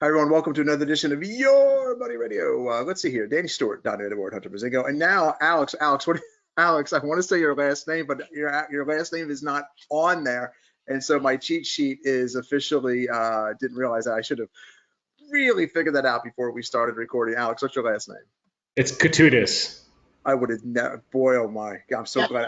Hi, everyone. Welcome to another edition of Your Money Radio. Let's see here. Danny Stewart, Don Edward, Hunter Brazingo, and now Alex. Alex, I want to say your last name, but your last name is not on there, and so my cheat sheet is officially didn't realize that. I should have really figured that out before we started recording. Alex, what's your last name? It's Catutus. I would have never. Boy, oh my! I'm so glad.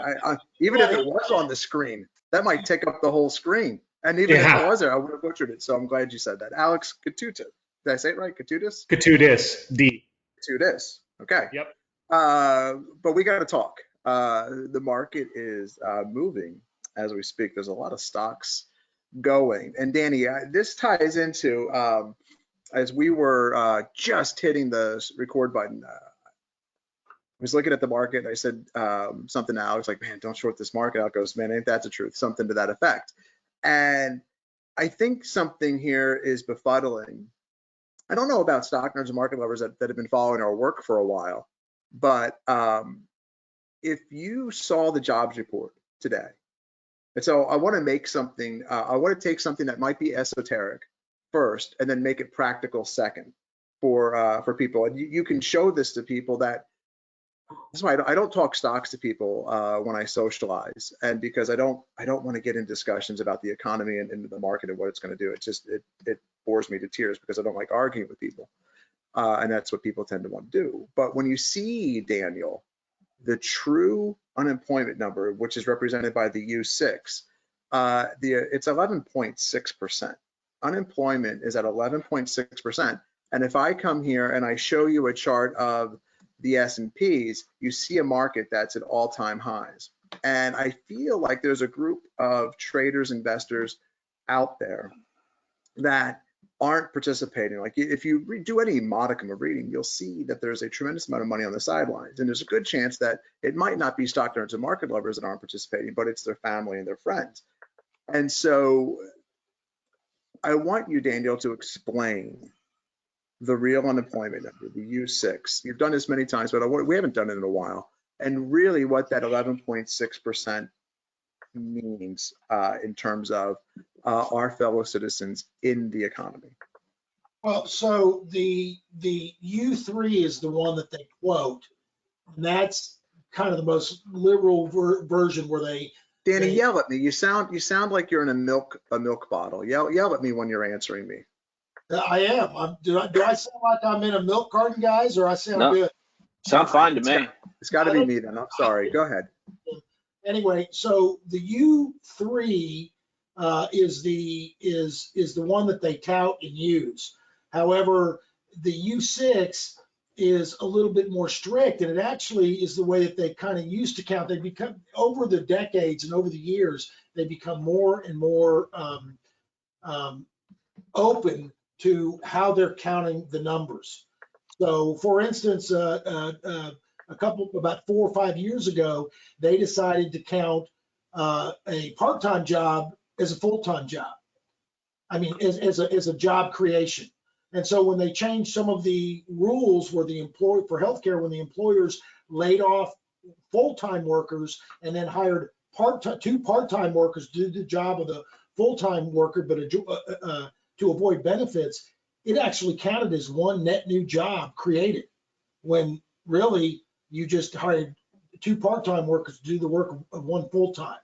Even if it was on the screen, that might take up the whole screen. And even if it was there, I would have butchered it. So I'm glad you said that. Alex Catutus. Did I say it right? Catutus? Catutus. D. Catutus. Okay. Yep. But we got to talk. The market is moving as we speak. There's a lot of stocks going. And Danny, this ties into, as we were just hitting the record button, I was looking at the market and I said something to Alex, like, man, don't short this market. Alex goes, man, ain't that the truth? Something to that effect. And I think something here is befuddling. I don't know about stock nerds and market lovers that have been following our work for a while, but if you saw the jobs report today, and so I want to make something, I want to take something that might be esoteric first and then make it practical second for people. And you can show this to people that, that's why I don't talk stocks to people when I socialize, and because I don't want to get in discussions about the economy and the market and what it's going to do. It just it bores me to tears because I don't like arguing with people, and that's what people tend to want to do. But when you see, Daniel, the true unemployment number, which is represented by the U6, it's 11.6%. Unemployment is at 11.6%, and if I come here and I show you a chart of the S&Ps, you see a market that's at all-time highs. And I feel like there's a group of traders, investors out there that aren't participating. Like if you do any modicum of reading, you'll see that there's a tremendous amount of money on the sidelines. And there's a good chance that it might not be stock nerds and market lovers that aren't participating, but it's their family and their friends. And so I want you, Daniel, to explain the real unemployment number, the U6. You've done this many times, but we haven't done it in a while. And really what that 11.6% means in terms of our fellow citizens in the economy. Well, so the U3 is the one that they quote, and that's kind of the most liberal version where they. Danny, yell at me. You sound like you're in a milk bottle. Yell at me when you're answering me. I am. Do I sound like I'm in a milk carton, guys, or I sound good? Sound fine to me. It's got to be me then. I'm sorry. Go ahead. Anyway, so the U3 is the one that they tout and use. However, the U6 is a little bit more strict, and it actually is the way that they kind of used to count. They become, over the decades and over the years, they become more and more open to how they're counting the numbers. So for instance, about 4 or 5 years ago, they decided to count a part-time job as a full-time job. I mean, as a job creation. And so when they changed some of the rules where for healthcare, when the employers laid off full-time workers and then hired two part-time workers to do the job of the full-time worker, but to avoid benefits, it actually counted as one net new job created, when really you just hired two part-time workers to do the work of one full-time.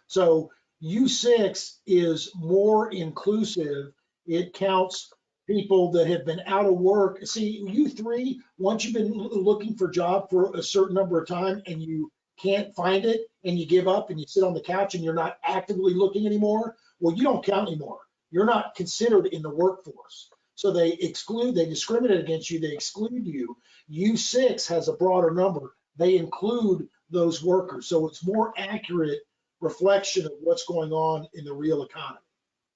So U6 is more inclusive. It counts people that have been out of work. See, U3, once you've been looking for a job for a certain number of time and you can't find it and you give up and you sit on the couch and you're not actively looking anymore, well, you don't count anymore. You're not considered in the workforce. So they discriminate against you, they exclude you. U6 has a broader number. They include those workers. So it's more accurate reflection of what's going on in the real economy.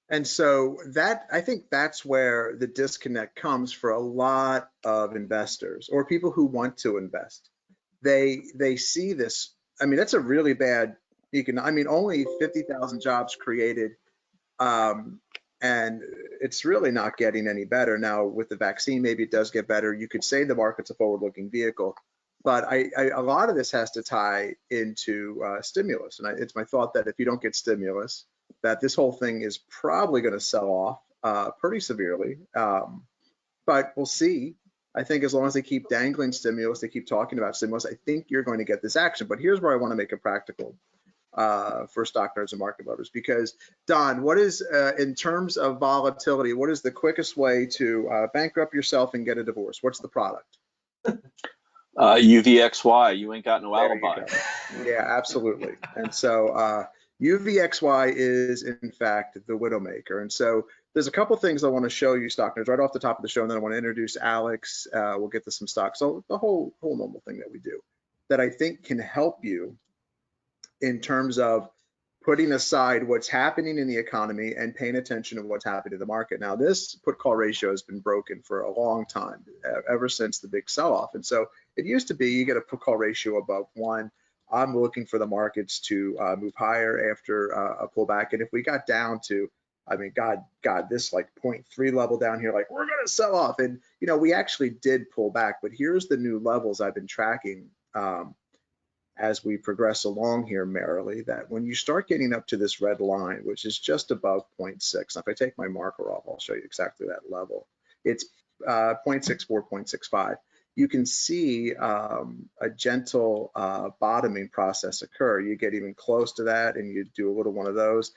And so I think that's where the disconnect comes for a lot of investors or people who want to invest. They see this. I mean, that's a really bad. Only 50,000 jobs created, and it's really not getting any better now. With the vaccine, maybe it does get better. You could say the market's a forward-looking vehicle, but a lot of this has to tie into stimulus. And it's my thought that if you don't get stimulus, that this whole thing is probably going to sell off pretty severely. but we'll see. I think as long as they keep dangling stimulus, they keep talking about stimulus, I think you're going to get this action. But here's where I want to make it practical for stock nerds and market voters, because Don, what is, in terms of volatility, what is the quickest way to bankrupt yourself and get a divorce? What's the product? UVXY, you ain't got no There you alibi. go. Yeah, absolutely. And so UVXY is in fact the Widowmaker. And so there's a couple things I want to show you, stock nerds, right off the top of the show, and then I want to introduce Alex. We'll get to some stocks. So the whole normal thing that we do that I think can help you in terms of putting aside what's happening in the economy and paying attention to what's happening in the market. Now, this put call ratio has been broken for a long time, ever since the big sell-off. And so it used to be you get a put call ratio above 1. I'm looking for the markets to move higher after a pullback. And if we got down to, I mean, God, this like 0.3 level down here, like we're going to sell off. And, you know, we actually did pull back, but here's the new levels I've been tracking as we progress along here merrily, that when you start getting up to this red line, which is just above 0.6, if I take my marker off, I'll show you exactly that level. It's 0.64, 0.65. You can see a gentle bottoming process occur. You get even close to that and you do a little one of those.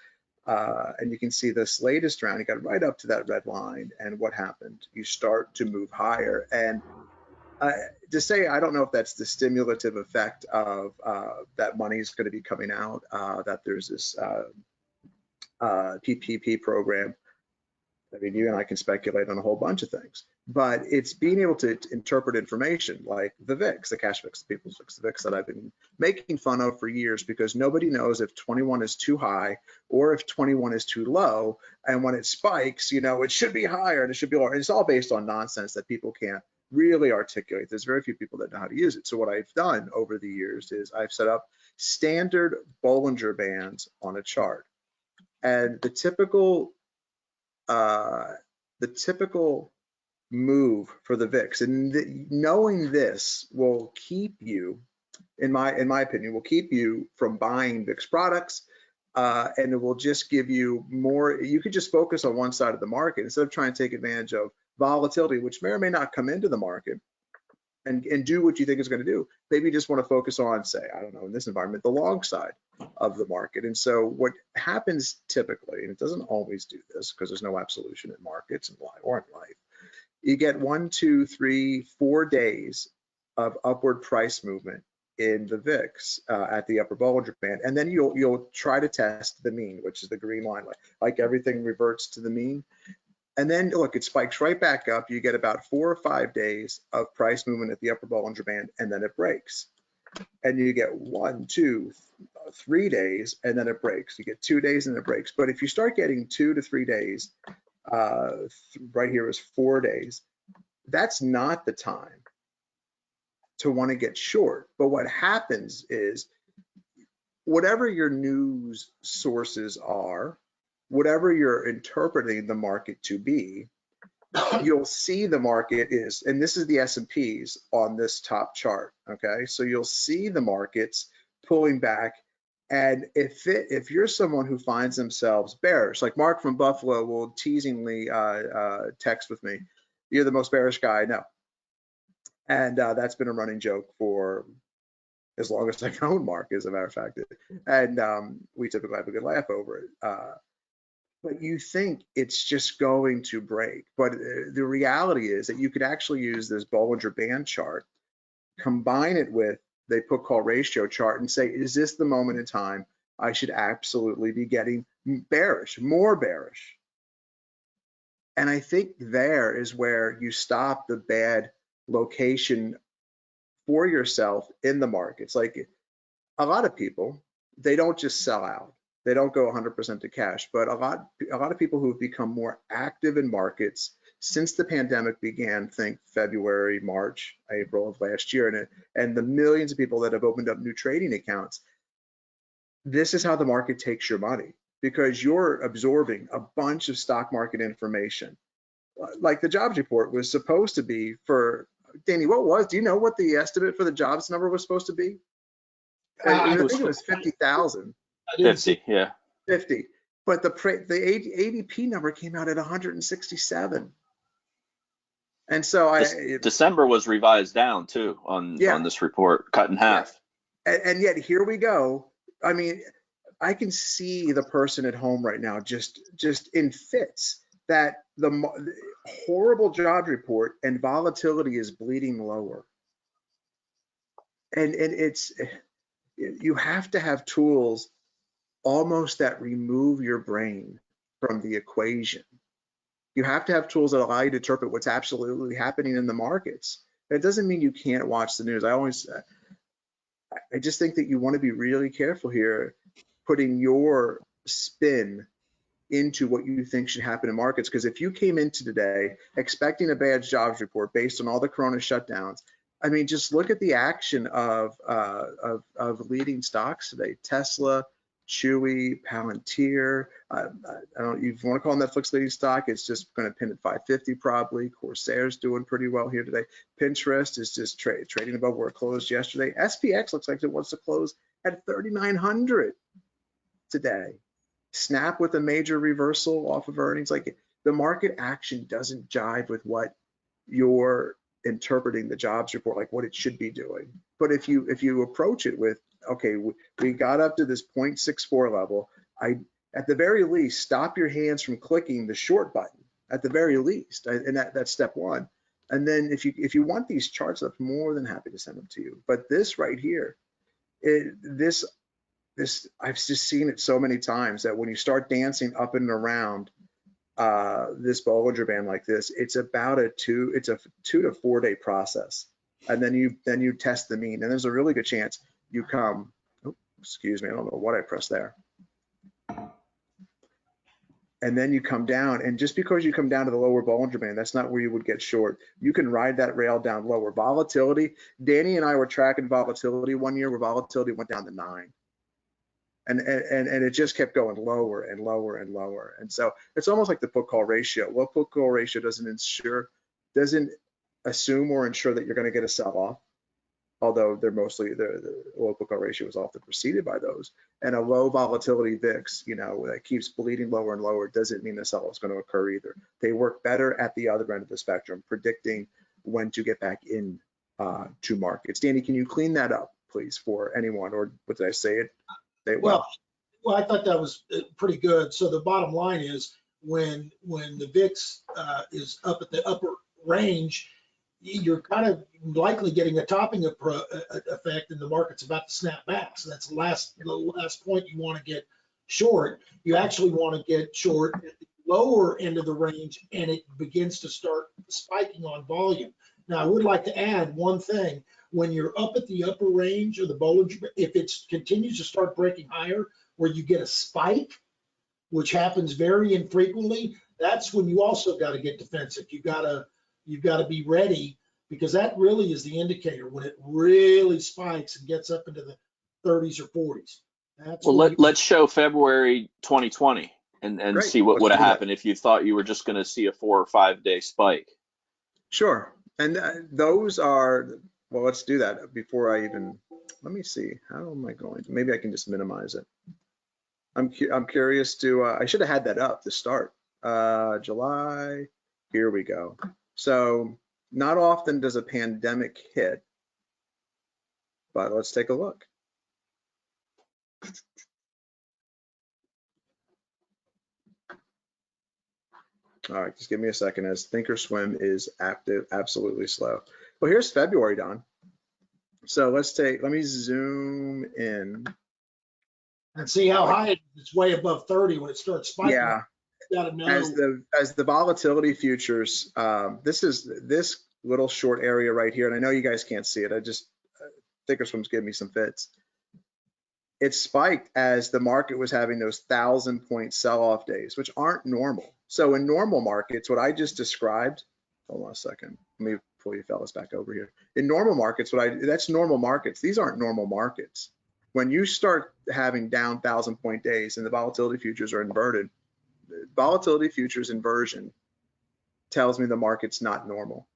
And you can see this latest round, you got right up to that red line. And what happened? You start to move higher. And to say, I don't know if that's the stimulative effect of that money is going to be coming out, that there's this PPP program. I mean, you and I can speculate on a whole bunch of things, but it's being able to interpret information like the VIX, the cash VIX, the people's VIX, the VIX that I've been making fun of for years, because nobody knows if 21 is too high or if 21 is too low. And when it spikes, you know, it should be higher and it should be lower. And it's all based on nonsense that people can't really articulate. There's very few people that know how to use it. So what I've done over the years is I've set up standard Bollinger Bands on a chart. And the typical move for the VIX, and knowing this will keep you, in my opinion, will keep you from buying VIX products, and it will just give you more. You could just focus on one side of the market instead of trying to take advantage of volatility, which may or may not come into the market, and do what you think is going to do. Maybe you just want to focus on, say, I don't know, in this environment, the long side of the market. And so what happens typically, and it doesn't always do this because there's no absolution in markets or in life, you get 1, 2, 3, 4 days of upward price movement in the VIX at the upper Bollinger Band, and then you'll try to test the mean, which is the green line, like everything reverts to the mean. And then look, it spikes right back up. You get about 4 or 5 days of price movement at the upper Bollinger Band, and then it breaks. And you get 1, 2, 3 days, and then it breaks. You get 2 days and it breaks. But if you start getting 2 to 3 days, right here is 4 days, that's not the time to want to get short. But what happens is, whatever your news sources are, whatever you're interpreting the market to be, you'll see the market is, and this is the S&Ps on this top chart, okay? So you'll see the markets pulling back, and if you're someone who finds themselves bearish, like Mark from Buffalo will teasingly text with me, you're the most bearish guy I know. And that's been a running joke for as long as I've known Mark, as a matter of fact. And we typically have a good laugh over it. But you think it's just going to break. But the reality is that you could actually use this Bollinger Band chart, combine it with the put call ratio chart, and say, is this the moment in time I should absolutely be getting bearish, more bearish? And I think there is where you stop the bad location for yourself in the markets. Like a lot of people, they don't just sell out. They don't go 100% to cash, but a lot of people who have become more active in markets since the pandemic began, think February, March, April of last year, and the millions of people that have opened up new trading accounts, this is how the market takes your money, because you're absorbing a bunch of stock market information. Like the jobs report was supposed to be for, Danny, do you know what the estimate for the jobs number was supposed to be? I think it was 50,000. 50, yeah. 50, but the ADP number came out at 167. And so December was revised down too on this report, cut in half. And yet here we go. I mean, I can see the person at home right now just in fits that the horrible jobs report and volatility is bleeding lower. And you have to have tools almost that remove your brain from the equation. You have to have tools that allow you to interpret what's absolutely happening in the markets. That doesn't mean you can't watch the news. I just think that you want to be really careful here, putting your spin into what you think should happen in markets. Because if you came into today expecting a bad jobs report based on all the Corona shutdowns, I mean, just look at the action of leading stocks today: Tesla, Chewy, Palantir. I don't. You want to call Netflix leading stock? It's just going to pin at 550 probably. Corsair's doing pretty well here today. Pinterest is just trading above where it closed yesterday. SPX looks like it wants to close at 3,900 today. Snap with a major reversal off of earnings. Like, the market action doesn't jive with what you're interpreting the jobs report, like what it should be doing. But if you approach it with, okay, we got up to this 0.64 level, at the very least stop your hands from clicking the short button at the very least, and that's step one. And then if you want these charts, I'm more than happy to send them to you. But this right here, this I've just seen it so many times that when you start dancing up and around this Bollinger Band like this, it's about a 2 to 4 day process, and then you test the mean, and there's a really good chance you come. Oh, excuse me, I don't know what I pressed there. And then you come down, and just because you come down to the lower Bollinger Band, that's not where you would get short. You can ride that rail down lower. Volatility. Danny and I were tracking volatility one year where volatility went down to 9. And it just kept going lower and lower and lower. And so it's almost like the put call ratio. Well, put call ratio doesn't assume or ensure that you're going to get a sell off, although they're mostly the low put call ratio is often preceded by those. And a low volatility VIX, that keeps bleeding lower and lower, doesn't mean the sell off is going to occur either. They work better at the other end of the spectrum, predicting when to get back in to markets. Danny, can you clean that up, please, for anyone? Or what did I say it? Well, I thought that was pretty good. So the bottom line is when the VIX is up at the upper range, you're kind of likely getting a topping effect, and the market's about to snap back. So that's the last point you want to get short. You actually want to get short at the lower end of the range, and it begins to start spiking on volume. Now, I would like to add one thing. When you're up at the upper range of the Bollinger, if it continues to start breaking higher, where you get a spike, which happens very infrequently, that's when you also got to get defensive. You've got to be ready, because that really is the indicator when it really spikes and gets up into the 30s or 40s. Let's show February 2020 and see what would have happened if you thought you were just going to see a 4 or 5 day spike. Sure, and those are. Well, let's do that before I even, let me see, how am I going to, maybe I can just minimize it. I'm curious to, I should have had that up to start. July, here we go. So not often does a pandemic hit, but let's take a look. All right, just give me a second as Thinkorswim is active, absolutely slow. Well, here's February, Don. So let me zoom in. And see how high it's way above 30 when it starts spiking. Yeah, as the volatility futures, this little short area right here, and I know you guys can't see it. Thinkorswim's giving me some fits. It spiked as the market was having those 1,000-point sell-off days, which aren't normal. So in normal markets, what I just described, hold on a second, let me pull you fellas back over here. In normal markets, that's normal markets. These aren't normal markets. When you start having down 1,000-point days and the volatility futures are inverted, volatility futures inversion tells me the market's not normal.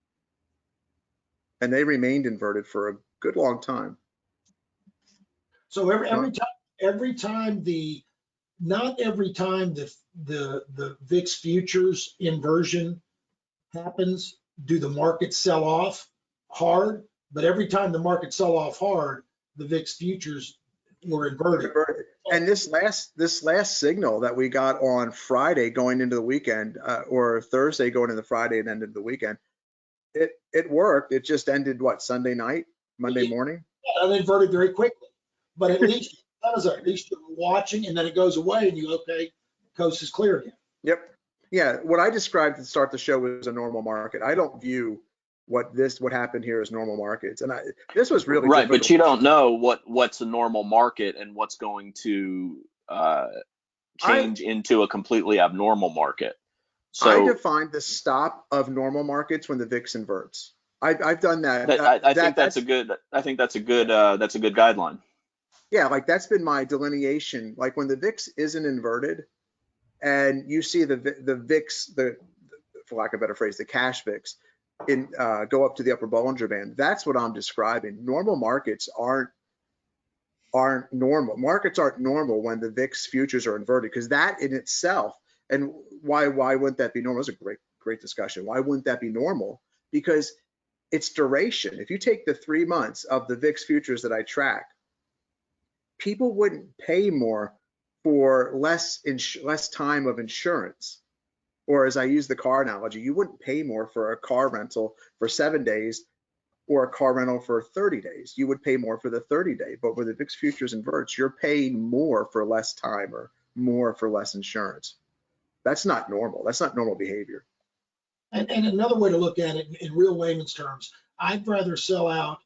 And they remained inverted for a good long time. So every time the VIX futures inversion happens, do the markets sell off hard? But every time the market sell off hard, the VIX futures were inverted. And this last signal that we got on Friday going into the weekend, or Thursday going into Friday and ended the weekend, it worked. It just ended Sunday night, Monday morning. Yeah, it inverted very quickly. But at least you're watching, and then it goes away, and you okay, coast is clear again. Yep. Yeah. What I described to start the show was a normal market. I don't view what happened here as normal markets, and this was really right. difficult. But you don't know what's a normal market and what's going to change into a completely abnormal market. So I defined the stop of normal markets when the VIX inverts. I've done that. I think that's a good guideline. Yeah, like that's been my delineation. Like when the VIX isn't inverted, and you see the VIX, for lack of a better phrase, the cash VIX, go up to the upper Bollinger Band. That's what I'm describing. Normal markets aren't normal. Markets aren't normal when the VIX futures are inverted, because that in itself, and why wouldn't that be normal? That's a great discussion. Why wouldn't that be normal? Because it's duration. If you take the 3 months of the VIX futures that I track, people wouldn't pay more for less time of insurance. Or as I use the car analogy, you wouldn't pay more for a car rental for 7 days or a car rental for 30 days. You would pay more for the 30-day. But when the VIX futures inverts, you're paying more for less time or more for less insurance. That's not normal. That's not normal behavior. And another way to look at it in real layman's terms, I'd rather sell out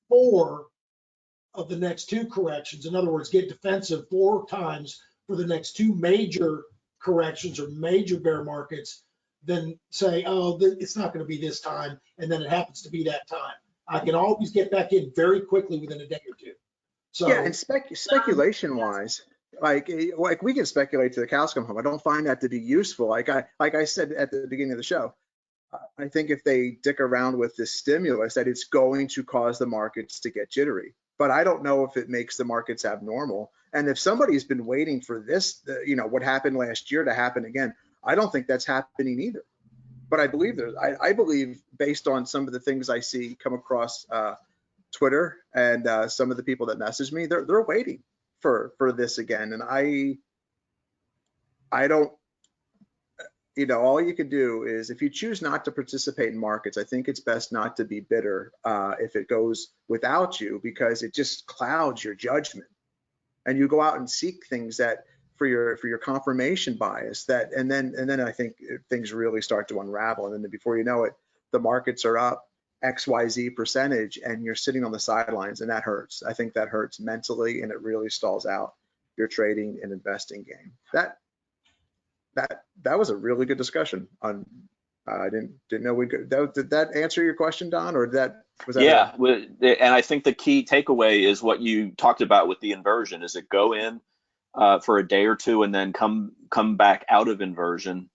4 of the next 2 corrections. In other words, get defensive 4 times for the next 2 major corrections or major bear markets than say, oh, it's not going to be this time, and then it happens to be that time. I can always get back in very quickly within a day or 2. So yeah, and speculation wise, like we can speculate to the cows come home. I don't find that to be useful. Like I said at the beginning of the show, I think if they dick around with this stimulus, that it's going to cause the markets to get jittery. But I don't know if it makes the markets abnormal. And if somebody's been waiting for this, what happened last year to happen again, I don't think that's happening either. But I believe I believe, based on some of the things I see come across Twitter and some of the people that message me, they're waiting for this again. And I don't, all you can do is, if you choose not to participate in markets, I think it's best not to be bitter if it goes without you, because it just clouds your judgment. And you go out and seek things that for your confirmation bias, and then I think things really start to unravel. And then before you know it, the markets are up XYZ percentage and you're sitting on the sidelines, and that hurts. I think that hurts mentally, and it really stalls out your trading and investing game. That was a really good discussion on. I didn't know we could. Did that answer your question, Don, or was that? Yeah, and I think the key takeaway is what you talked about with the inversion. Is it go in for a day or 2 and then come back out of inversion,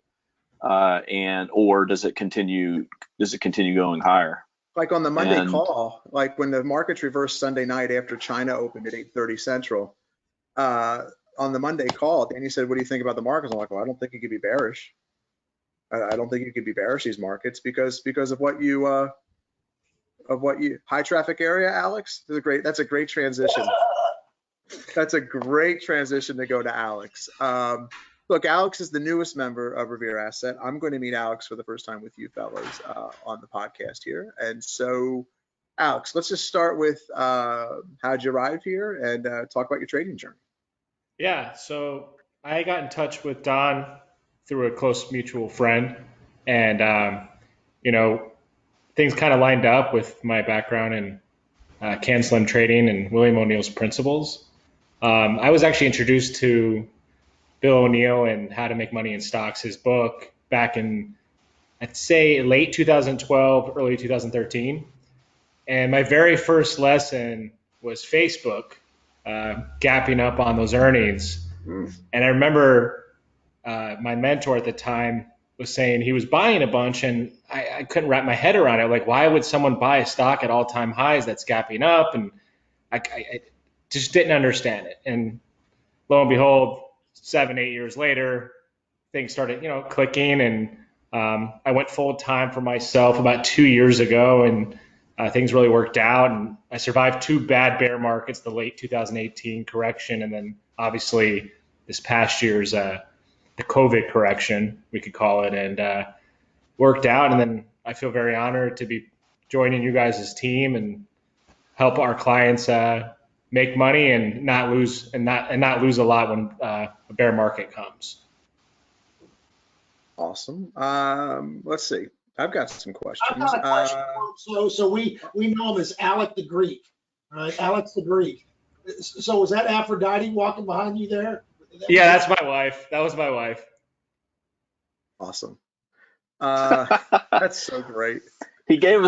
or does it continue going higher? Like on the Monday call, like when the markets reversed Sunday night after China opened at 8:30 Central. On the Monday call, Danny said, "What do you think about the markets?" I'm like, "Well, I don't think you could be bearish. I don't think you could be bearish these markets because of what you high traffic area, Alex. That's a great transition. That's a great transition to go to Alex. Look, Alex is the newest member of Revere Asset. I'm going to meet Alex for the first time with you fellows on the podcast here. And so, Alex, let's just start with how'd you arrive here and talk about your trading journey. Yeah, so I got in touch with Don through a close mutual friend, and things kind of lined up with my background in CanSlim trading and William O'Neill's principles. I was actually introduced to Bill O'Neill and How to Make Money in Stocks, his book, back in, I'd say, late 2012, early 2013. And my very first lesson was Facebook, gapping up on those earnings. And I remember my mentor at the time was saying he was buying a bunch, and I couldn't wrap my head around it. Like, why would someone buy a stock at all-time highs that's gapping up? And I just didn't understand it. And lo and behold, 7-8 years later, things started, clicking, and I went full time for myself about 2 years ago, and things really worked out. And I survived 2 bad bear markets, the late 2018 correction, and then obviously this past year's the COVID correction, we could call it, and worked out. And then I feel very honored to be joining you guys' team and help our clients make money and not lose not lose a lot when a bear market comes. Awesome. Let's see. I've got some I've questions. got a question. So we know him as Alec the Greek, right? Alex the Greek. So was that Aphrodite walking behind you there? Yeah, that's my wife. That was my wife. Awesome. That's so great. He gave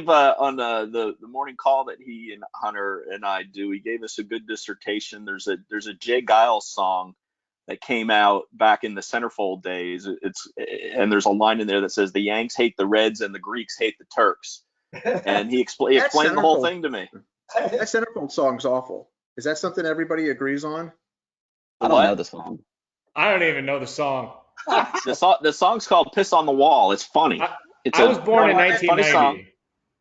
on the morning call that he and Hunter and I do. He gave us a good dissertation. There's a Jay Giles song that came out back in the centerfold days. And there's a line in there that says the Yanks hate the Reds and the Greeks hate the Turks. And he explained the whole thing to me. That centerfold song's awful. Is that something everybody agrees on? I don't know the song. I don't even know the song. The song's called "Piss on the Wall." It's funny. I was born in 1990.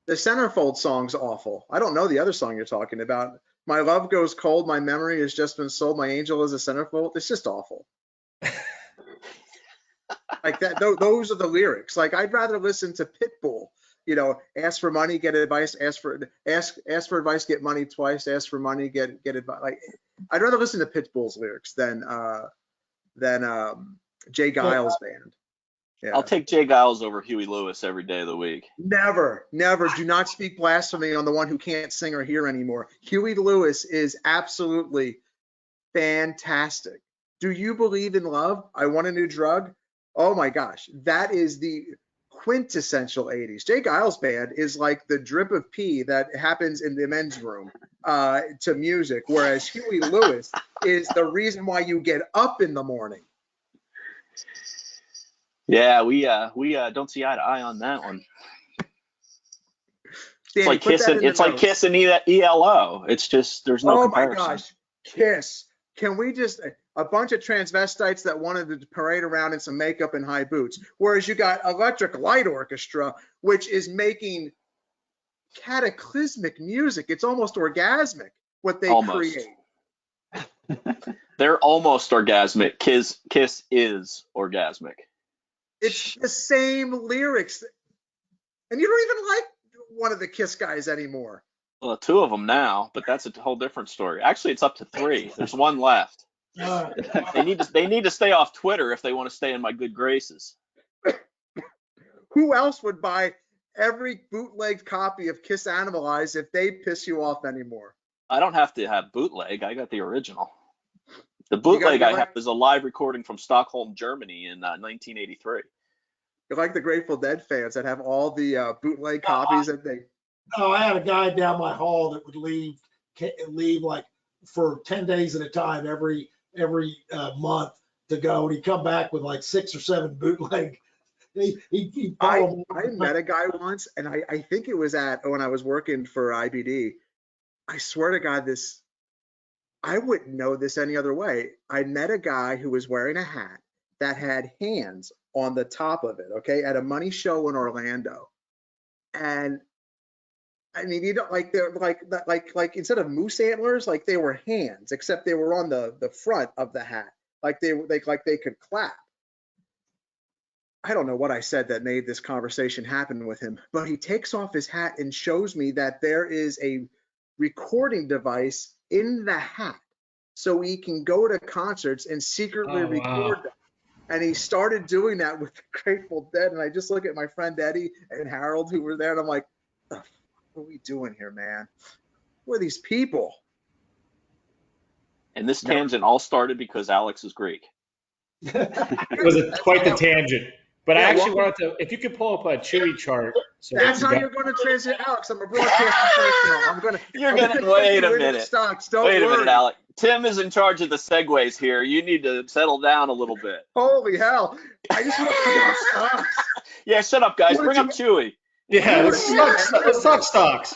The centerfold song's awful. I don't know the other song you're talking about. My love goes cold. My memory has just been sold. My angel is a centerfold. It's just awful. Like that. Those are the lyrics. Like I'd rather listen to Pitbull. You know, ask for money, get advice. Ask for advice, get money twice. Ask for money, get advice. Like I'd rather listen to Pitbull's lyrics than Jay Giles' band. Yeah. I'll take Jay Giles over Huey Lewis every day of the week. Never. Do not speak blasphemy on the one who can't sing or hear anymore. Huey Lewis is absolutely fantastic. Do you believe in love? I want a new drug. Oh my gosh, that is the quintessential 80s. Jay Giles' band is like the drip of pee that happens in the men's room to music, whereas Huey Lewis is the reason why you get up in the morning. Yeah, we don't see eye to eye on that one. Danny, it's like kissing ELO. It's just there's no comparison. Oh my gosh, Kiss. Can we just a bunch of transvestites that wanted to parade around in some makeup and high boots, whereas you got Electric Light Orchestra, which is making cataclysmic music. It's almost orgasmic what they create. They're almost orgasmic. Kiss is orgasmic. It's the same lyrics, and you don't even like one of the Kiss guys anymore. Well, 2 of them now, but that's a whole different story. Actually, it's up to 3. There's 1 left. They need to stay off Twitter if they want to stay in my good graces. Who else would buy every bootleg copy of Kiss Animalize if they piss you off anymore? I don't have to have bootleg. I got the original. The bootleg I have is a live recording from Stockholm, Germany in 1983. You're like the Grateful Dead fans that have all the bootleg copies that they. Oh, I had a guy down my hall that would leave like for 10 days at a time every month to go, and he'd come back with like 6 or 7 bootleg. I met a guy once, and I think it was when I was working for IBD. I swear to God, I wouldn't know this any other way. I met a guy who was wearing a hat that had hands on the top of it, okay, at a money show in Orlando. And I mean, you don't like they're like instead of moose antlers, like they were hands, except they were on the front of the hat, like they could clap. I don't know what I said that made this conversation happen with him, but he takes off his hat and shows me that there is a recording device in the hat, so he can go to concerts and secretly record them. And he started doing that with the Grateful Dead. And I just look at my friend Eddie and Harold who were there, and I'm like, what are we doing here, man? Who are these people? And this tangent all started because Alex is Greek. It was quite the tangent. But I actually wanted to, if you could pull up a Chewy chart. So that's how you're going to transit, Alex. I'm a broadcast professional. Wait a minute. Wait a minute, Alex. Tim is in charge of the segues here. You need to settle down a little bit. Holy hell. I just want to talk about stocks. Yeah, shut up, guys. Bring up Chewy. Yeah, let's talk stocks.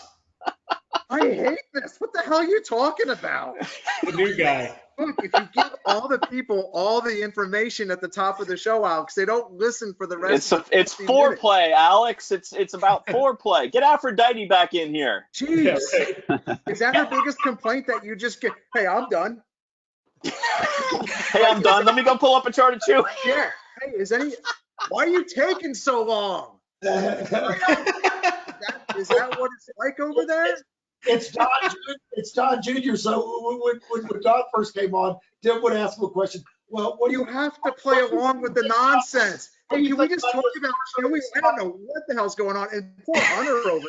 I hate this. What the hell are you talking about? The new guy. Look, if you give all the people all the information at the top of the show, Alex, they don't listen for the rest of the It's 15 minutes. foreplay, Alex. It's about foreplay. Get Aphrodite back in here. Yeah, Jeez. right. Is that her biggest complaint, that you just get, hey, I'm done? Hey, I'm done. Let me go pull up a chart of Chewy. Yeah. Hey, why are you taking so long? Is that what it's like over there? It's Don. It's Don Jr. So when Don first came on, Tim would ask him a question. Well, what do You have to play along with the nonsense. Hey, can we just talk about Chewy? I don't know what the hell's going on. And poor Hunter over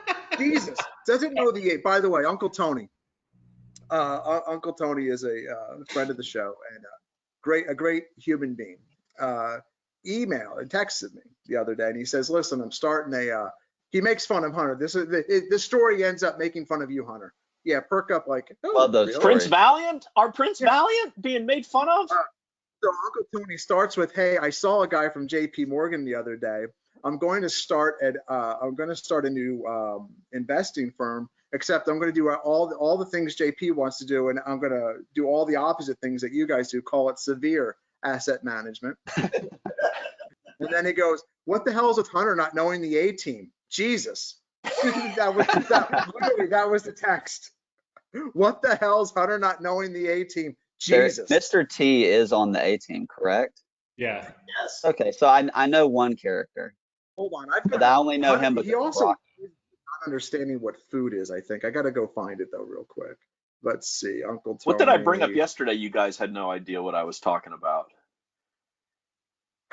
there. Jesus. Doesn't know the 8. By the way, Uncle Tony. Uncle Tony is a friend of the show and a great human being. Emailed and texted me the other day, and he says, "Listen, I'm starting he makes fun of Hunter. This story ends up making fun of you, Hunter. Yeah, perk up like, oh, Love those really?" Prince Valiant? Are Prince Valiant being made fun of? So Uncle Tony starts with, "Hey, I saw a guy from J.P. Morgan the other day. I'm going to start a new investing firm, except I'm going to do all the things JP wants to do, and I'm going to do all the opposite things that you guys do. Call it severe asset management." And then he goes, "What the hell is with Hunter not knowing the A team? Jesus." That was the text. What the hell is Hunter not knowing the A team? Jesus. Mr. T is on the A team, correct? Yeah. yes. Okay, so I know one character, Hold on. but I only know Hunter, him because he of also Brock. is not understanding what food is, I think. I got to go find it, though, real quick. Let's see. Uncle Tony. What did I bring up yesterday? You guys had no idea what I was talking about.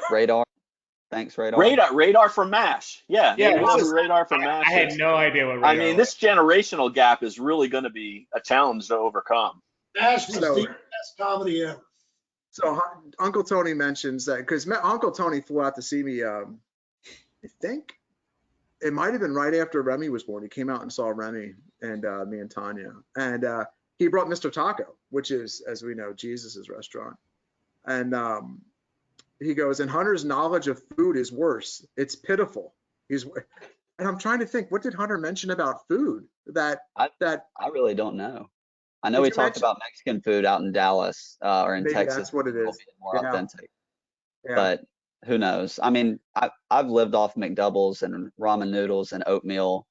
Radar. Thanks, Radar. Radar from MASH. Yeah, Yeah, maybe this who Radar from MASH I had is. no idea what I radar mean, was. this generational gap is really going to be a challenge to overcome. Nash was So- the best comedy ever. So Uncle Tony mentions that because Uncle Tony flew out to see me. I think it might have been right after Remy was born. He came out and saw Remy and me and Tanya, and he brought Mr. Taco, which is, as we know, Jesus's restaurant. And he goes, "And Hunter's knowledge of food is worse. It's pitiful." And I'm trying to think, what did Hunter mention about food? I really don't know. I know Did we you talked mention- about Mexican food out in Dallas or in Maybe Texas. that's what it It'll is. be more Yeah. authentic. Yeah. But who knows? I mean, I've lived off McDoubles and ramen noodles and oatmeal.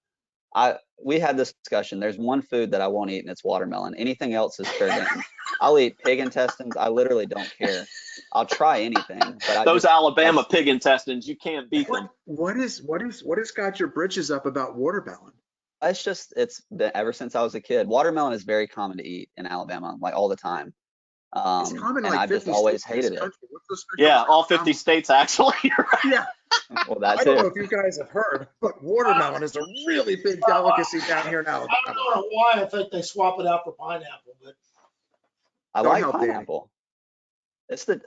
We had this discussion. There's one food that I won't eat, and it's watermelon. Anything else is fair game. I'll eat pig intestines. I literally don't care. I'll try anything. But Those Alabama pig intestines, you can't beat them. What has got your britches up about watermelon? it's been ever since I was a kid. Watermelon is very common to eat in Alabama, like all the time. It's common and like I've 50 just always states in this hated it. country. What's so special Yeah, about all 50 Alabama? states actually. You're right. Yeah, Well, that's I don't know it. if you guys have heard, but watermelon is a really big delicacy down here in I Alabama. don't know why I think they swap it out for pineapple, but I Don't like help Danny. pineapple.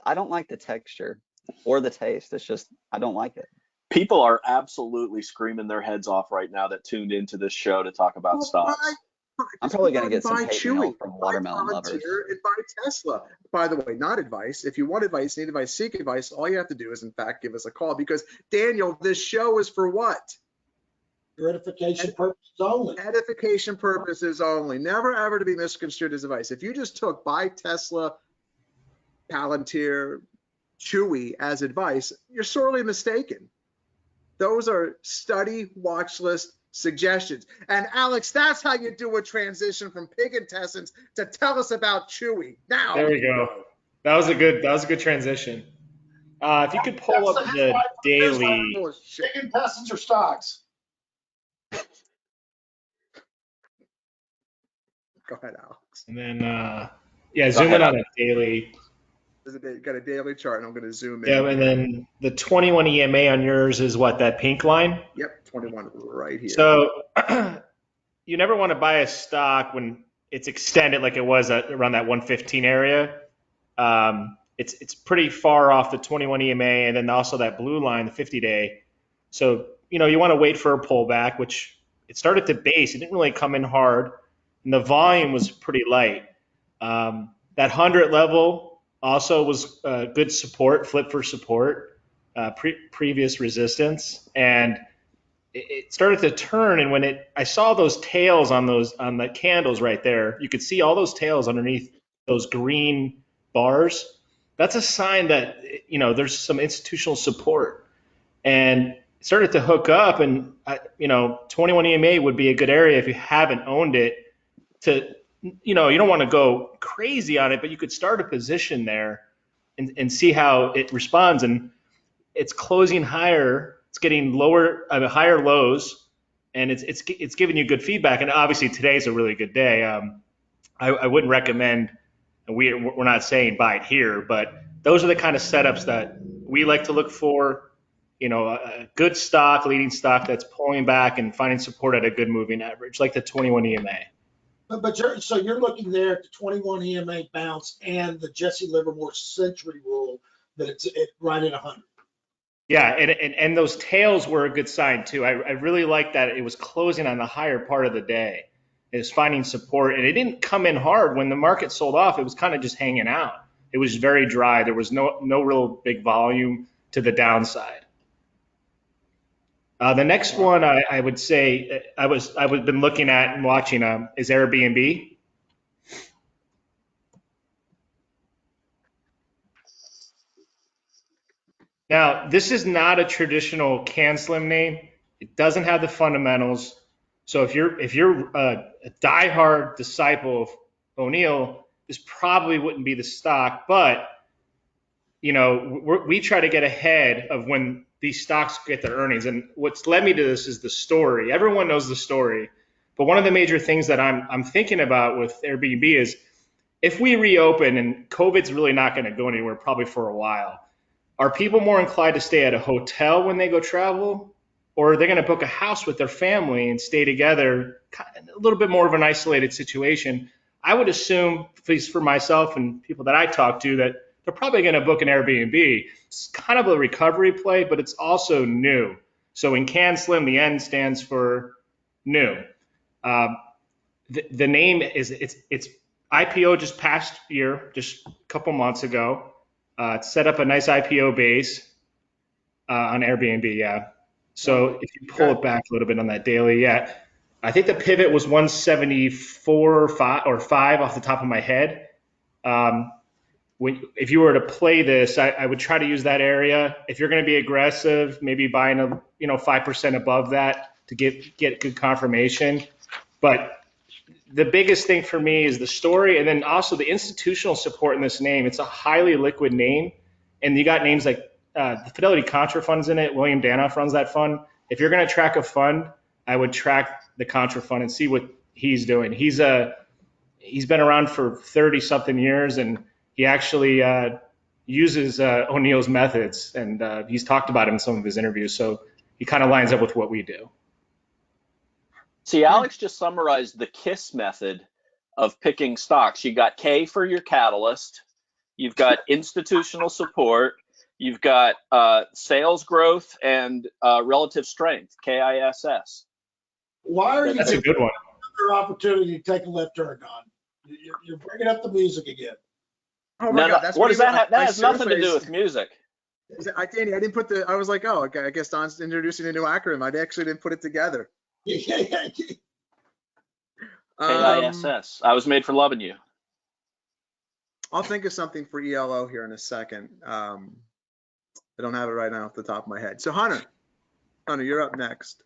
I don't like the texture or the taste. It's just I don't like it. People are absolutely screaming their heads off right now that tuned into this show to talk about stocks. I'm probably gonna get some buy hate mail Chewy, from buy watermelon lovers. Palantir, and buy Tesla. By the way, not advice. If you want advice, need advice, seek advice. All you have to do is, in fact, give us a call because Daniel, this show is for what? gratification purposes only. Edification purposes only. Never ever to be misconstrued as advice. If you just took buy Tesla, Palantir, Chewy as advice, you're sorely mistaken. Those are study watch list suggestions. And Alex, that's how you do a transition from pig intestines to tell us about Chewy. Now There we go. That was a good transition. If you could pull up the daily. Full of shit. Chicken passenger stocks. Go ahead, Alex. And then, zoom in on a daily. Got a daily chart, and I'm going to zoom in. Yeah, and then the 21 EMA on yours is what, that pink line? Yep, 21 right here. So you never want to buy a stock when it's extended like it was around that 115 area. It's pretty far off the 21 EMA, and then also that blue line, the 50-day. So, you want to wait for a pullback, which it started to base. It didn't really come in hard, and the volume was pretty light. That 100 level also was good support, flip for support, previous resistance. And, it started to turn, and when I saw those tails on the candles right there, you could see all those tails underneath those green bars. That's a sign that there's some institutional support, and it started to hook up. And 21 EMA would be a good area if you haven't owned it. To you don't want to go crazy on it, but you could start a position there and see how it responds. And it's closing higher, it's getting higher lows, and it's giving you good feedback. And obviously today's a really good day. I wouldn't recommend, and we're not saying buy it here, but those are the kind of setups that we like to look for. A good stock, leading stock that's pulling back and finding support at a good moving average, like the 21 EMA. But you're looking there at the 21 EMA bounce and the Jesse Livermore century rule that it's right at 100. Yeah, and those tails were a good sign too. I really like that it was closing on the higher part of the day. It was finding support, and it didn't come in hard when the market sold off. It was kind of just hanging out. It was very dry. There was no real big volume to the downside. The next one I would say I've been looking at and watching is Airbnb. Now, this is not a traditional CanSlim name. It doesn't have the fundamentals. So if you're a diehard disciple of O'Neill, this probably wouldn't be the stock. But we try to get ahead of when these stocks get their earnings. And what's led me to this is the story. Everyone knows the story. But one of the major things that I'm thinking about with Airbnb is if we reopen, and COVID's really not going to go anywhere probably for a while, are people more inclined to stay at a hotel when they go travel, or are they going to book a house with their family and stay together, a little bit more of an isolated situation? I would assume, at least for myself and people that I talk to, that they're probably going to book an Airbnb. It's kind of a recovery play, but it's also new. So in CanSlim, the N stands for new. The name is it's IPO just past year, just a couple months ago. Set up a nice IPO base on Airbnb, yeah. So if you pull it back a little bit on that daily, yeah, I think the pivot was 174 or 5 off the top of my head. If you were to play this, I would try to use that area. If you're going to be aggressive, maybe buying 5% above that to get good confirmation. But the biggest thing for me is the story, and then also the institutional support in this name. It's a highly liquid name, and you got names like the Fidelity Contra Fund's in it. William Danoff runs that fund. If you're going to track a fund, I would track the Contra Fund and see what he's doing. He's been around for 30-something years, and he actually uses O'Neill's methods, and he's talked about it in some of his interviews. So he kind of lines up with what we do. See, Alex just summarized the KISS method of picking stocks. You got K for your catalyst. You've got institutional support. You've got sales growth and relative strength, KISS. Why are you That's a good one. Another opportunity to take a left turn, Don? You're bringing up the music again. Oh my God, that's what does that have? That I has nothing to seriously- do with music. Danny, I didn't put I was like, oh, okay, I guess Don's introducing a new acronym. I actually didn't put it together. KISS. I was made for loving you. I'll think of something for ELO here in a second. I don't have it right now off the top of my head. So Hunter, you're up next.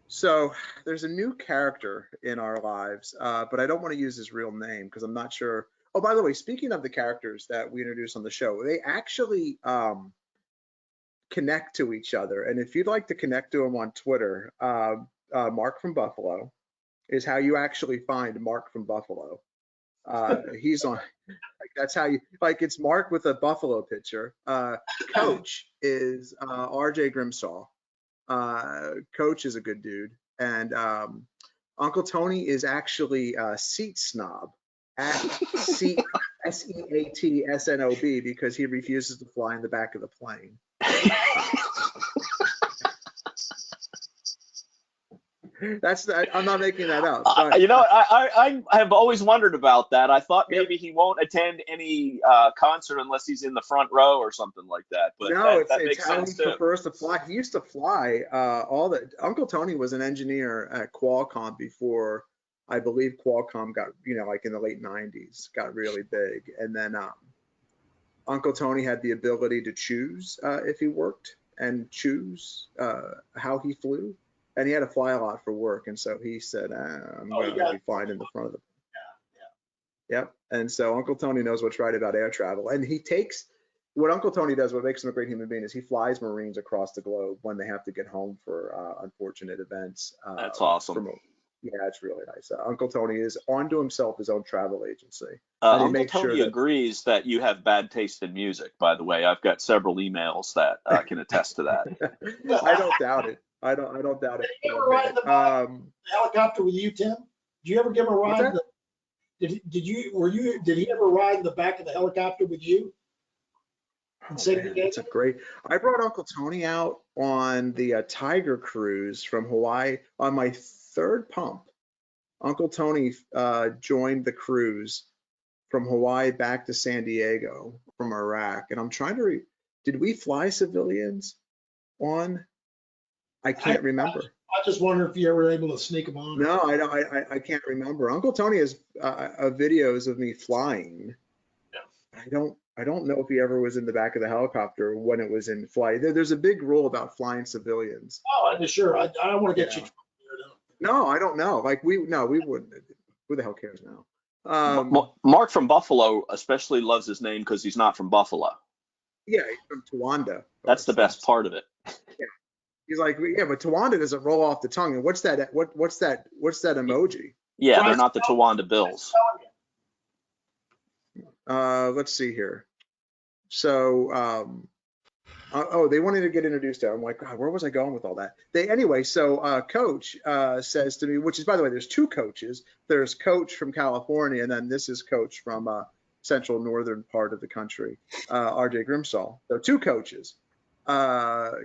So there's a new character in our lives, but I don't want to use his real name because I'm not sure. Oh, by the way, speaking of the characters that we introduced on the show, they actually connect to each other. And if you'd like to connect to him on Twitter, Mark from Buffalo is how you actually find Mark from Buffalo. He's on, that's how you, it's Mark with a Buffalo picture. Coach is RJ Grimshaw. Coach is a good dude. And Uncle Tony is actually Seat Snob at SEATSNOB because he refuses to fly in the back of the plane. I'm not making that up. But You know, I have always wondered about that. I thought Yep. maybe he won't attend any concert unless he's in the front row or something like that. But no, that it's makes how sense he too. prefers to fly. He used to fly Uncle Tony was an engineer at Qualcomm before I believe Qualcomm got, like in the late 90s, got really big. And then Uncle Tony had the ability to choose if he worked and choose how he flew. And he had to fly a lot for work. And so he said, I'm going to be flying in the front of the. Yep. And so Uncle Tony knows what's right about air travel. And he takes what Uncle Tony does, what makes him a great human being is he flies Marines across the globe when they have to get home for unfortunate events. That's awesome. Yeah, it's really nice. Uncle Tony is onto himself his own travel agency. Uncle Tony agrees that you have bad taste in music, by the way. I've got several emails that can attest to that. I don't doubt it. I don't doubt it. Did you ever ride the helicopter with you, Tim? Did you ever give him a ride? Did he ever ride in the back of the helicopter with you? That's a great. I brought Uncle Tony out on the Tiger cruise from Hawaii on my third pump. Uncle Tony joined the cruise from Hawaii back to San Diego from Iraq, and I'm trying to. Did we fly civilians on? I can't remember. I just wonder if you ever were able to sneak them on. No, I don't. I can't remember. Uncle Tony has videos of me flying. Yeah. I don't know if he ever was in the back of the helicopter when it was in flight. There's a big rule about flying civilians. Oh, sure. I don't want to get you. No, I don't know. Like we wouldn't. Who the hell cares now? Mark from Buffalo especially loves his name because he's not from Buffalo. Yeah, he's from Towanda. That's the best part of it. Yeah. He's like, yeah, but Towanda doesn't roll off the tongue. And what's that? What's that emoji? Yeah, they're not the Towanda Bills. Let's see here. So, they wanted to get introduced to. I'm like, God, where was I going with all that? So Coach says to me, which is, by the way, there's two coaches. There's Coach from California, and then this is Coach from central northern part of the country, RJ Grimsall. So two coaches.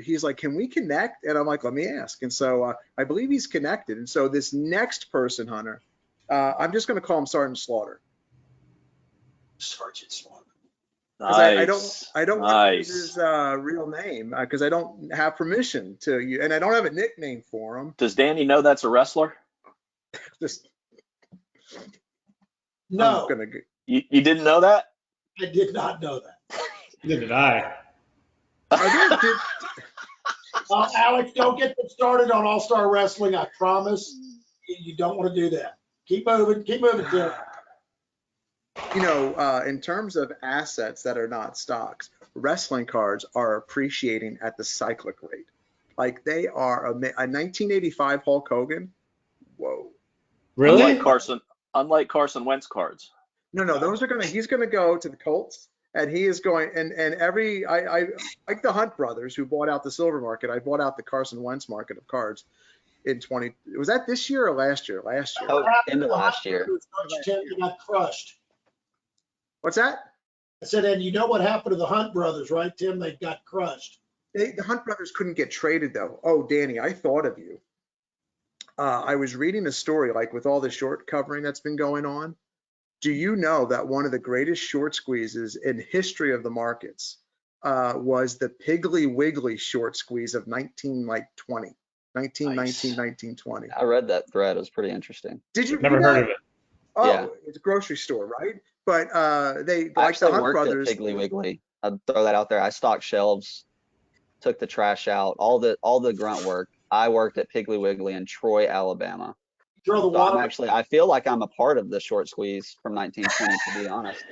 He's like, can we connect? And I'm like, let me ask. And so I believe he's connected. And so this next person, Hunter, I'm just going to call him Sergeant Slaughter. Sergeant Slaughter. Nice. I don't want to use his real name because I don't have permission to use, and I don't have a nickname for him. Does Danny know that's a wrestler? No. You didn't know that? I did not know that. Neither did I. Alex, don't get them started on All-Star Wrestling. I promise you don't want to do that. Keep moving, Tim. In terms of assets that are not stocks, wrestling cards are appreciating at the cyclic rate. Like they are a 1985 Hulk Hogan. Whoa. Really? Unlike Carson Wentz cards. No, he's gonna go to the Colts, and he is going, and I like the Hunt brothers who bought out the silver market. I bought out the Carson Wentz market of cards in was that this year or last year? Last year. Oh, into last year. You got crushed. What's that? I said, and you know what happened to the Hunt brothers, right, Tim? They got crushed. The Hunt brothers couldn't get traded though. Oh, Danny, I thought of you. I was reading a story, like with all the short covering that's been going on. Do you know that one of the greatest short squeezes in history of the markets was the Piggly Wiggly short squeeze of 1920? I read that thread. It was pretty interesting. Did you? Never heard of it. Oh, Yeah. It's a grocery store, right? But they I like the actually Hunt worked brothers. at Piggly Wiggly. I'd throw that out there. I stocked shelves, took the trash out, all the grunt work. I worked at Piggly Wiggly in Troy, Alabama. Throw the So water. I feel like I'm a part of the short squeeze from 1920, to be honest.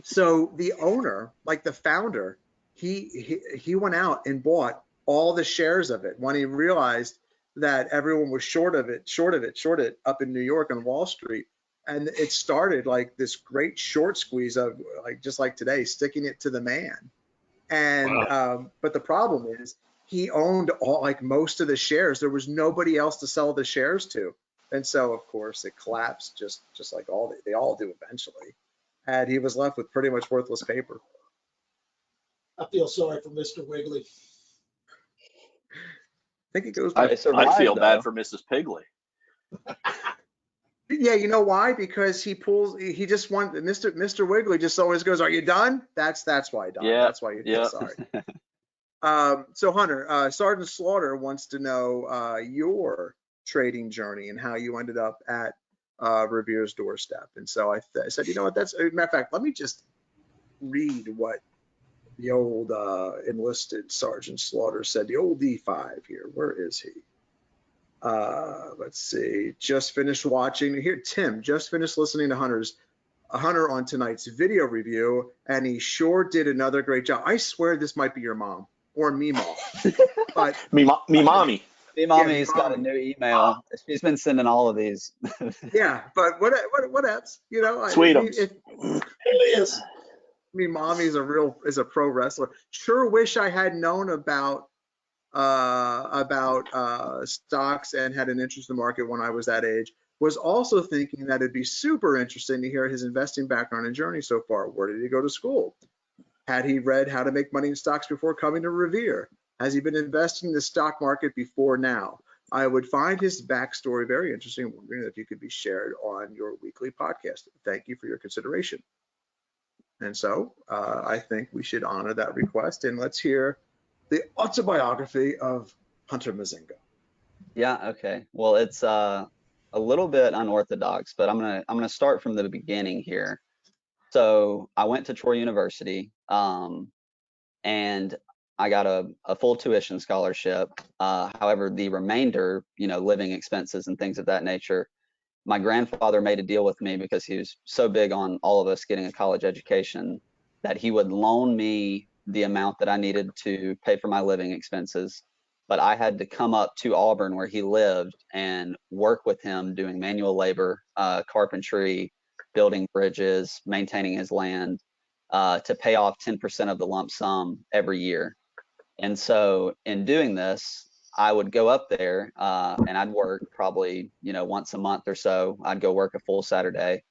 So the owner, like the founder, he went out and bought all the shares of it when he realized that everyone was short it up in New York on Wall Street. And it started like this great short squeeze of like, just like today, sticking it to the man. And, Wow. but the problem is he owned most of the shares. There was nobody else to sell the shares to. And so of course it collapsed just like they all do eventually. And he was left with pretty much worthless paper. I feel sorry for Mr. Wiggly. I think it goes by. They I'd survived, feel bad though. for Mrs. Pigley. Yeah, you know why? Because he just wants Mr. Wiggly just always goes, "Are you done?" That's why, Don. Yeah, That's why you feel yeah. sorry. So Hunter, Sergeant Slaughter wants to know your trading journey and how you ended up at Revere's doorstep. And so I said, you know what? That's a matter of fact. Let me just read what the old enlisted Sergeant Slaughter said. The old D5 here. Where is he? Let's see. Just finished watching. Here, Tim just finished listening to Hunter on tonight's video review, and he sure did another great job. I swear this might be your mom or me, mom. But Me mommy. Me yeah, mommy's me got a mommy. new email. She's been sending all of these. Yeah, but what else? You know, Sweetums. Alias. me mommy's is a pro wrestler. Sure wish I had known about stocks and had an interest in the market when I was that age. Was also thinking that it'd be super interesting to hear his investing background and journey so far. Where did he go to school? Had he read How to Make Money in Stocks before coming to Revere? Has he been investing in the stock market before now? I would find his backstory very interesting, wondering if you could be shared on your weekly podcast. Thank you for your consideration. And so I think we should honor that request, and let's hear the autobiography of Hunter Mazinga. Yeah, okay. Well, it's a little bit unorthodox, but I'm gonna start from the beginning here. So I went to Troy University, and I got a full tuition scholarship. However, the remainder, living expenses and things of that nature, my grandfather made a deal with me because he was so big on all of us getting a college education that he would loan me the amount that I needed to pay for my living expenses. But I had to come up to Auburn where he lived and work with him doing manual labor, carpentry, building bridges, maintaining his land, to pay off 10% of the lump sum every year. And so in doing this, I would go up there and I'd work probably, once a month or so. I'd go work a full Saturday.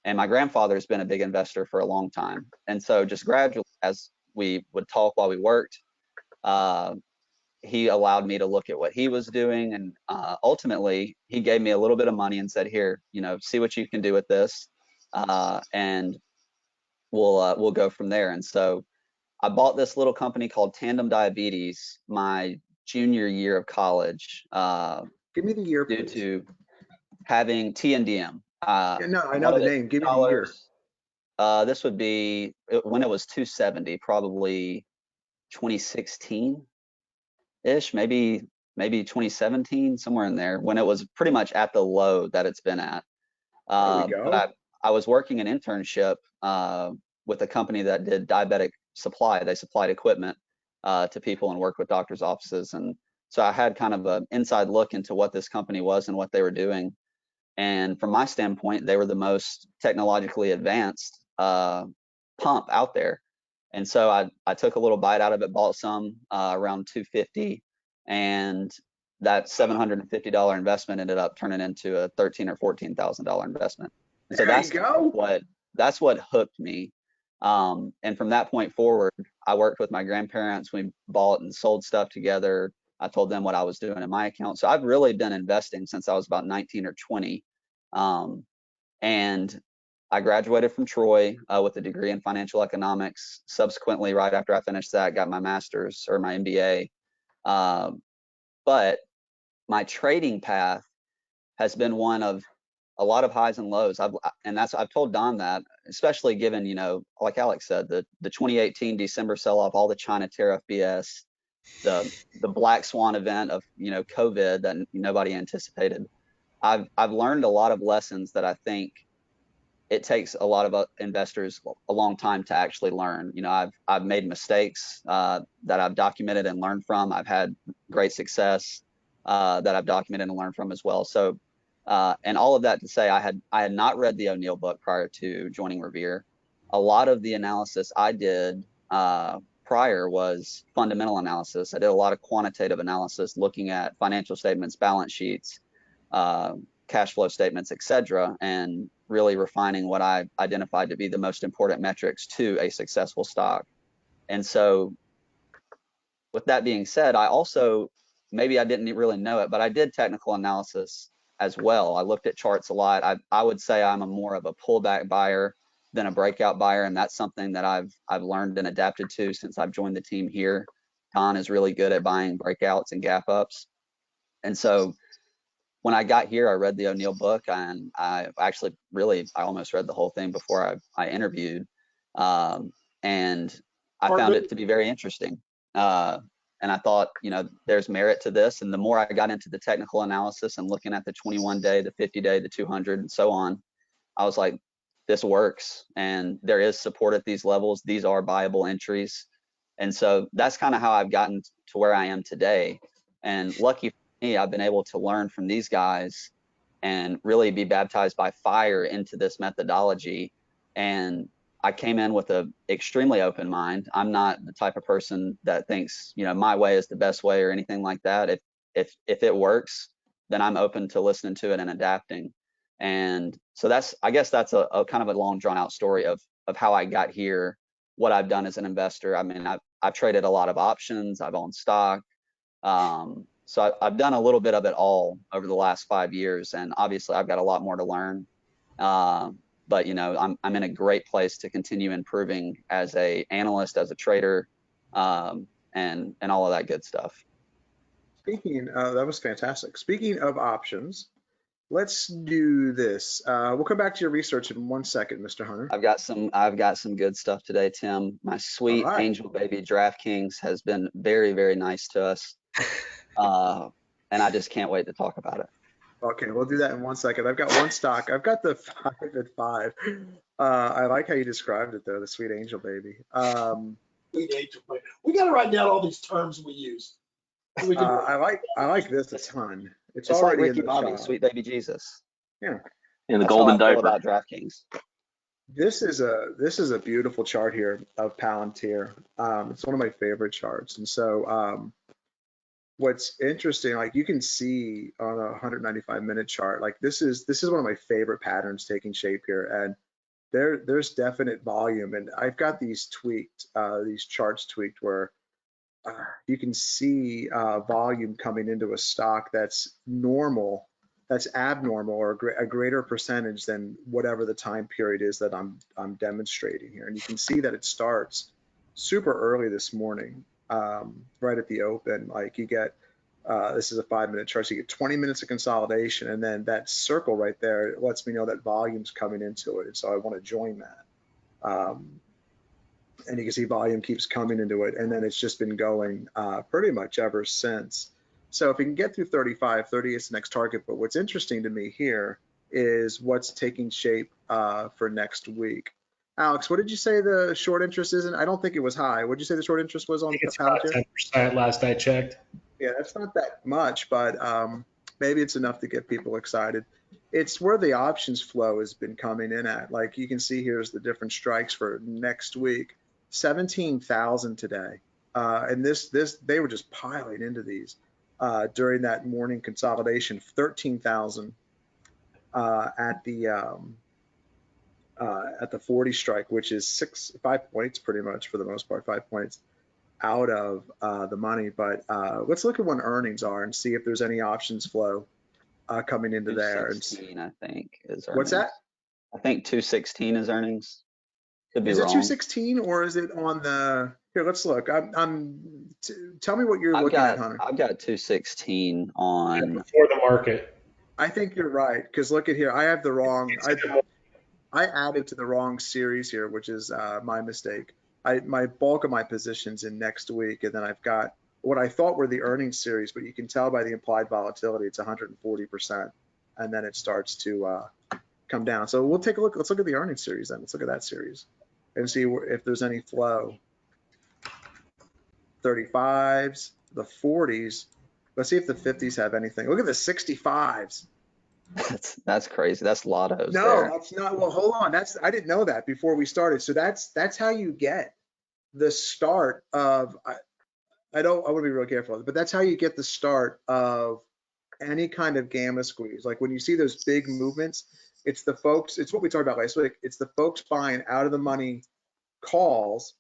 And my grandfather's been a big investor for a long time. And so just gradually, as we would talk while we worked, he allowed me to look at what he was doing. And ultimately, he gave me a little bit of money and said, here, see what you can do with this. And we'll go from there. And so I bought this little company called Tandem Diabetes my junior year of college, Give me the year, due please. to having TNDM. Yeah, no, I know the name. Give me the year. This would be when it was 270, probably 2016-ish, maybe 2017, somewhere in there, when it was pretty much at the low that it's been at. There we go. But I was working an internship with a company that did diabetic supply. They supplied equipment to people and worked with doctors' offices. And so I had kind of an inside look into what this company was and what they were doing. And from my standpoint, they were the most technologically advanced pump out there. And so I took a little bite out of it, bought some around 250, and that $750 investment ended up turning into a $13,000 or $14,000 investment. And so There you go. that's what hooked me. And from that point forward, I worked with my grandparents. We bought and sold stuff together. I told them what I was doing in my account. So I've really been investing since I was about 19 or 20. And I graduated from Troy with a degree in financial economics. Subsequently, right after I finished that, got my master's or my MBA. But my trading path has been one of a lot of highs and lows. I've told Don that, especially given, like Alex said, the 2018 December sell-off, all the China tariff BS, the black swan event of, COVID that nobody anticipated. I've learned a lot of lessons that I think it takes a lot of investors a long time to actually learn. I've made mistakes that I've documented and learned from. I've had great success that I've documented and learned from as well. So, and all of that to say, I had not read the O'Neill book prior to joining Revere. A lot of the analysis I did prior was fundamental analysis. I did a lot of quantitative analysis, looking at financial statements, balance sheets, cash flow statements, etc., and really refining what I identified to be the most important metrics to a successful stock. And so with that being said, I also maybe I didn't really know it, but I did technical analysis as well. I looked at charts a lot. I would say I'm more of a pullback buyer than a breakout buyer, and that's something that I've learned and adapted to since I've joined the team here. Don is really good at buying breakouts and gap ups, and so when I got here, I read the O'Neill book, and I actually I almost read the whole thing before I interviewed, and I found it to be very interesting. And I thought, there's merit to this. And the more I got into the technical analysis and looking at the 21-day, the 50-day, the 200, and so on, I was like, this works, and there is support at these levels. These are viable entries. And so that's kind of how I've gotten to where I am today. And lucky for me, I've been able to learn from these guys and really be baptized by fire into this methodology. And I came in with an extremely open mind. I'm not the type of person that thinks, my way is the best way or anything like that. If it works, then I'm open to listening to it and adapting. And so I guess that's a kind of a long drawn out story of how I got here, what I've done as an investor. I mean, I've traded a lot of options, I've owned stock. So I've done a little bit of it all over the last 5 years, and obviously I've got a lot more to learn. But I'm in a great place to continue improving as a analyst, as a trader, and all of that good stuff. Speaking of, that was fantastic. Speaking of options, let's do this. We'll come back to your research in 1 second, Mr. Hunter. I've got some good stuff today, Tim. My sweet angel baby DraftKings has been very, very nice to us. And I just can't wait to talk about it. Okay, we'll do that in 1 second. I've got one stock. I've got the 5 at 5. I like how you described it though, the sweet angel baby. Sweet angel baby. We got to write down all these terms we use. So we can I like this a ton. It's like already Ricky in the Bobby, shop. Sweet baby Jesus. Yeah. In the That's golden how I feel diaper. about DraftKings. This is a beautiful chart here of Palantir. It's one of my favorite charts, and so what's interesting, like you can see on a 195-minute chart, like this is one of my favorite patterns taking shape here, and there's definite volume, and I've got these tweaked, these charts tweaked where you can see volume coming into a stock that's normal, that's abnormal, or a greater percentage than whatever the time period is that I'm demonstrating here, and you can see that it starts super early this morning. Right at the open, like you get, this is a 5-minute chart, so you get 20 minutes of consolidation, and then that circle right there lets me know that volume's coming into it, and so I want to join that. And you can see volume keeps coming into it, and then it's just been going pretty much ever since. So if we can get through 35, 30 is the next target, but what's interesting to me here is what's taking shape for next week. Alex, what did you say the short interest is in? I don't think it was high. What did you say the short interest was on It's about Palantir? 10% last I checked. Yeah, that's not that much, but maybe it's enough to get people excited. It's where the options flow has been coming in at. Like you can see here's the different strikes for next week. 17,000 today. And they were just piling into these during that morning consolidation. 13,000 at the 40 strike, which is 5 points pretty much for the most part, 5 points out of the money. But let's look at when earnings are and see if there's any options flow coming into there. 216, I think, is earnings. What's that? I think 216 is earnings. Could be is wrong. It 216 or is it on the? Here, let's look. Tell me what you're looking at, Hunter. I've got 216 on before the market. I think you're right, because look at here. I have the wrong. I added to the wrong series here, which is my mistake. My bulk of my positions in next week, and then I've got what I thought were the earnings series, but you can tell by the implied volatility, it's 140%, and then it starts to come down. So we'll take a look. Let's look at the earnings series then. Let's look at that series and see if there's any flow. 35s, the 40s. Let's see if the 50s have anything. Look at the 65s. That's crazy. That's lottos. No, there. that's not. Well, hold on. I didn't know that before we started. So that's how you get the start of. I want to be real careful, but that's how you get the start of any kind of gamma squeeze. Like when you see those big movements, it's the folks. It's what we talked about last week. It's the folks buying out of the money calls.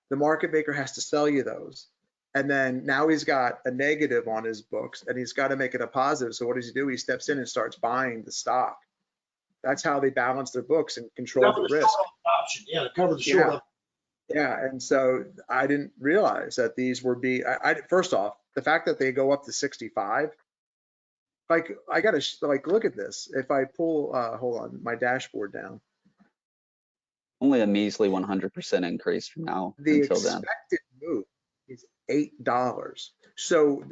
The market maker has to sell you those. And then now he's got a negative on his books and he's got to make it a positive. So what does he do? He steps in and starts buying the stock. That's how they balance their books and control Cover the the risk. short option. Yeah, cover the short Yeah. option. Yeah. And so I didn't realize that these were first off, the fact that they go up to 65, like I got to look at this. If I pull, hold on, my dashboard down, Only a measly 100% increase from now the until then. expected move is $8. So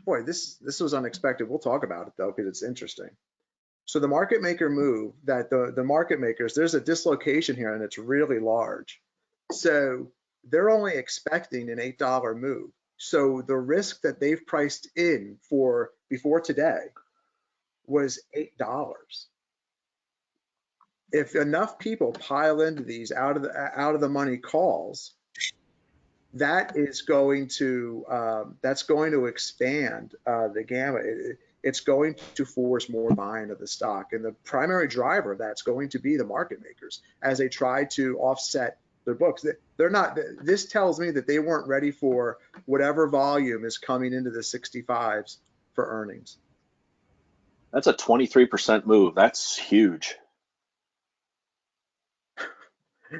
boy, this was unexpected. We'll talk about it though, because it's interesting. So the market maker move that the market makers, there's a dislocation here and it's really large. So they're only expecting an $8 move. So the risk that they've priced in for before today was $8. If enough people pile into these out of the money calls, that is going to expand the gamut. It's going to force more buying of the stock, and the primary driver of that's going to be the market makers as they try to offset their books. They're not. This tells me that they weren't ready for whatever volume is coming into the 65s for earnings. That's a 23% move. That's huge.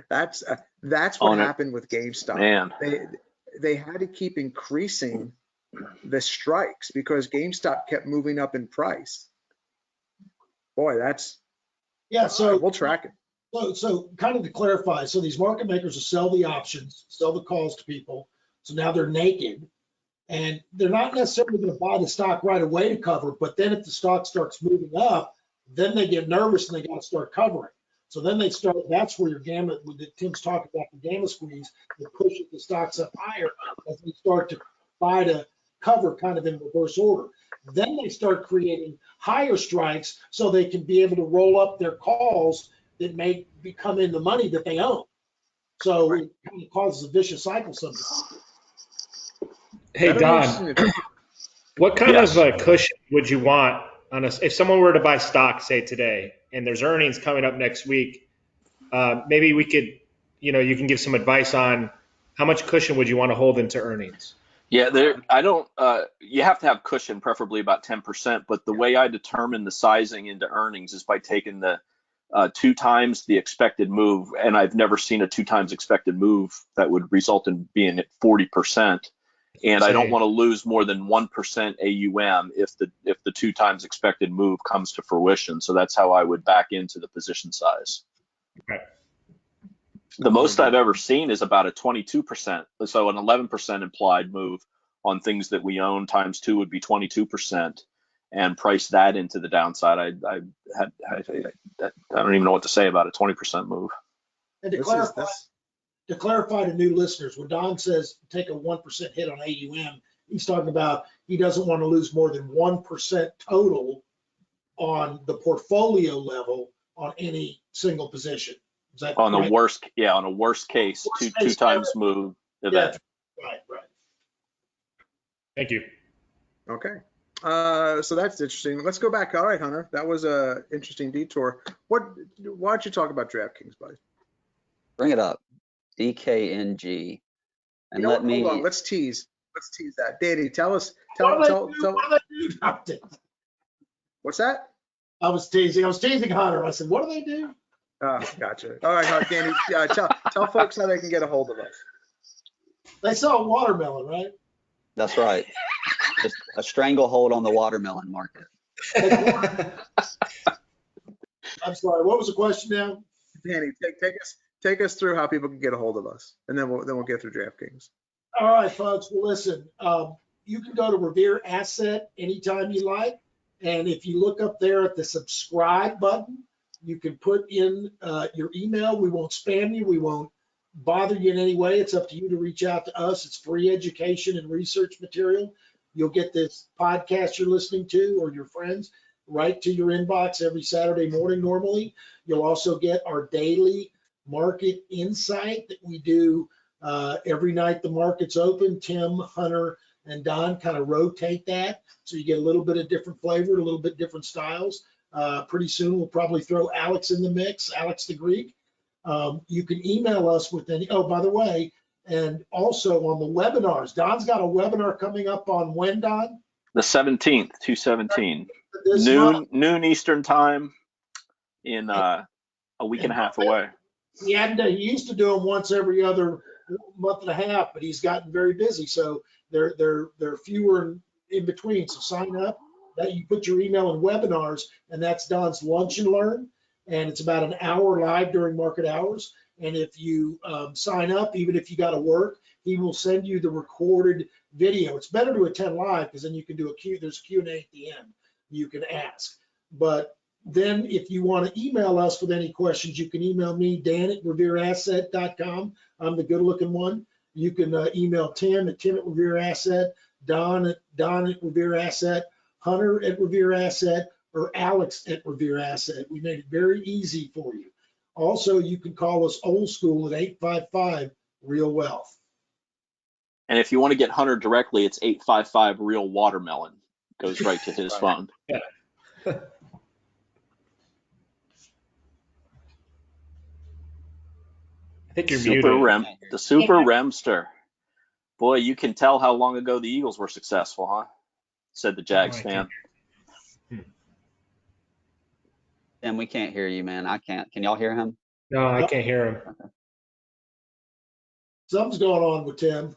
That's what happened with GameStop. Man, they had to keep increasing the strikes because GameStop kept moving up in price. Boy, that's So we'll track it. So kind of to clarify, so these market makers will sell the options, sell the calls to people. So now they're naked and they're not necessarily going to buy the stock right away to cover, but then if the stock starts moving up, then they get nervous and they got to start covering. So then they start, that's where your gamma, that Tim's talking about, the gamma squeeze, that pushes the stocks up higher as they start to buy to cover kind of in reverse order. Then they start creating higher strikes so they can be able to roll up their calls that may become in the money that they own. So it kind of causes a vicious cycle sometimes. Hey, Don, what kind of cushion would you want on if someone were to buy stock, say today, and there's earnings coming up next week? Maybe we could, you can give some advice on how much cushion would you want to hold into earnings? Yeah, you have to have cushion, preferably about 10%. But the way I determine the sizing into earnings is by taking the 2 times the expected move. And I've never seen a 2 times expected move that would result in being at 40%. And I don't want to lose more than 1% AUM if the 2 times expected move comes to fruition. So that's how I would back into the position size. Okay. The most I've ever seen is about a 22%. So an 11% implied move on things that we own times 2 would be 22%, and price that into the downside. I don't even know what to say about a 20% move. And to clarify to new listeners, when Don says take a 1% hit on AUM, he's talking about he doesn't want to lose more than 1% total on the portfolio level on any single position. Is that on right? On a worst case, two times move event. Yeah, right. Thank you. Okay. So that's interesting. Let's go back. All right, Hunter. That was a interesting detour. Why don't you talk about DraftKings, buddy? Bring it up. DKNG. And hold on. Let's tease that. Danny, tell us. What do they do? What's that? I was teasing Hunter. I said, what do they do? Oh, gotcha. All right, Danny, tell folks how they can get a hold of us. They sell watermelon, right? That's right. Just a stranglehold on the watermelon market. I'm sorry. What was the question now? Danny, take us through how people can get a hold of us, and then we'll get through DraftKings. All right, folks. Well, listen. You can go to Revere Asset anytime you like, and if you look up there at the subscribe button, you can put in your email. We won't spam you. We won't bother you in any way. It's up to you to reach out to us. It's free education and research material. You'll get this podcast you're listening to or your friends right to your inbox every Saturday morning normally. You'll also get our daily market insight that we do every night the market's open. Tim, Hunter, and Don kind of rotate that. So you get a little bit of different flavor, a little bit different styles. Pretty soon we'll probably throw Alex in the mix, Alex the Greek. You can email us with any, oh, by the way, And also on the webinars, Don's got a webinar coming up on when, Don? The 17th, 2/17, This month. noon Eastern time, in a week and a half away. He used to do them once every other month and a half, but he's gotten very busy. So they're fewer in between. So sign up. That you put your email in webinars, and that's Don's Lunch and Learn, and it's about an hour live during market hours. And if you sign up, even if you got to work, he will send you the recorded video. It's better to attend live because then you can do there's a Q&A at the end you can ask. But then if you want to email us with any questions, you can email me, dan@revereasset.com. I'm the good looking one. You can email Tim at tim@revereasset, Don at revereasset, Hunter at Revere Asset, or Alex at Revere Asset. We made it very easy for you. Also, you can call us old school at 855 Real Wealth. And if you want to get Hunter directly, it's 855 Real Watermelon. Goes right to his phone. Yeah. I think you're muted. The Super Remster. Boy, you can tell how long ago the Eagles were successful, huh? Said the Jags fan. And we can't hear you, man. I can't. Can y'all hear him? No, I can't hear him. Okay. Something's going on with Tim.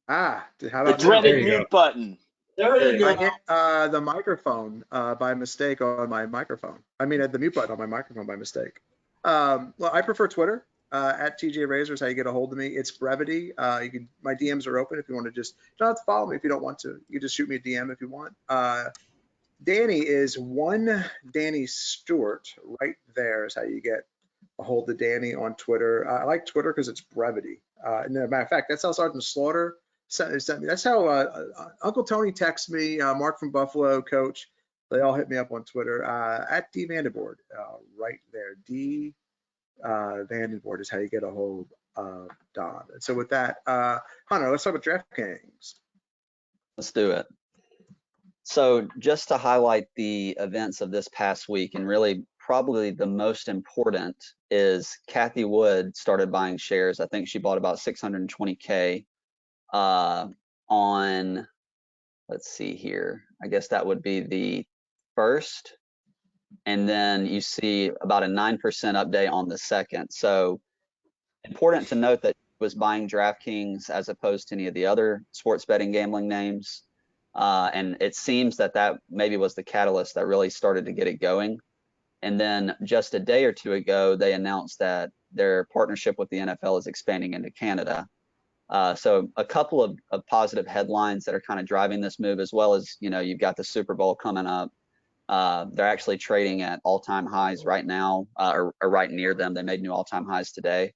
How The about dreaded mute button. There you I go. hit the microphone by mistake on my microphone. I mean, the mute button on my microphone by mistake. Well, I prefer Twitter. At TJ Razor is how you get a hold of me. It's brevity. My DMs are open if you want to you don't have to follow me if you don't want to. You can just shoot me a DM if you want. Danny is one Danny Stewart. Right there is how you get a hold of Danny on Twitter. I like Twitter because it's brevity. And as a matter of fact, that's how Sergeant Slaughter sent me. That's how Uncle Tony texts me, Mark from Buffalo, Coach. They all hit me up on Twitter. At D Vandenborg, right there. D Vandenborg is how you get a hold of Don. And so with that, Hunter, let's talk about DraftKings. Let's do it. So just to highlight the events of this past week, and really probably the most important is Kathy Wood started buying shares. I think she bought about 620K on, let's see here, I guess that would be the 1st. And then you see about a 9% update on the 2nd. So important to note that she was buying DraftKings as opposed to any of the other sports betting gambling names. And it seems that maybe was the catalyst that really started to get it going. And then just a day or two ago, they announced that their partnership with the NFL is expanding into Canada. So a couple of positive headlines that are kind of driving this move, as well as, you've got the Super Bowl coming up. They're actually trading at all-time highs right now, or right near them. They made new all-time highs today.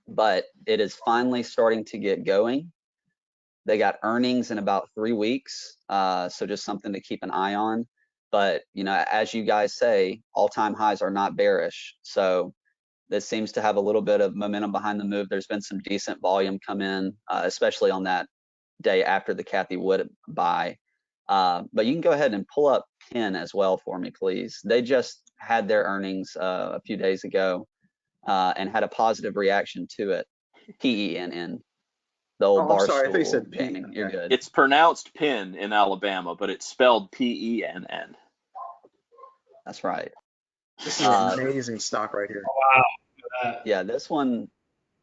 But it is finally starting to get going. They got earnings in about 3 weeks, so just something to keep an eye on. But, as you guys say, all-time highs are not bearish. So this seems to have a little bit of momentum behind the move. There's been some decent volume come in, especially on that day after the Kathy Wood buy. But you can go ahead and pull up PENN as well for me, please. They just had their earnings a few days ago and had a positive reaction to it. PENN. The old I'm sorry, I thought you Barstool said gaming. P. You're Okay. good. It's pronounced PIN in Alabama, but it's spelled PENN. That's right. This is an amazing stock right here. Wow. Yeah, this one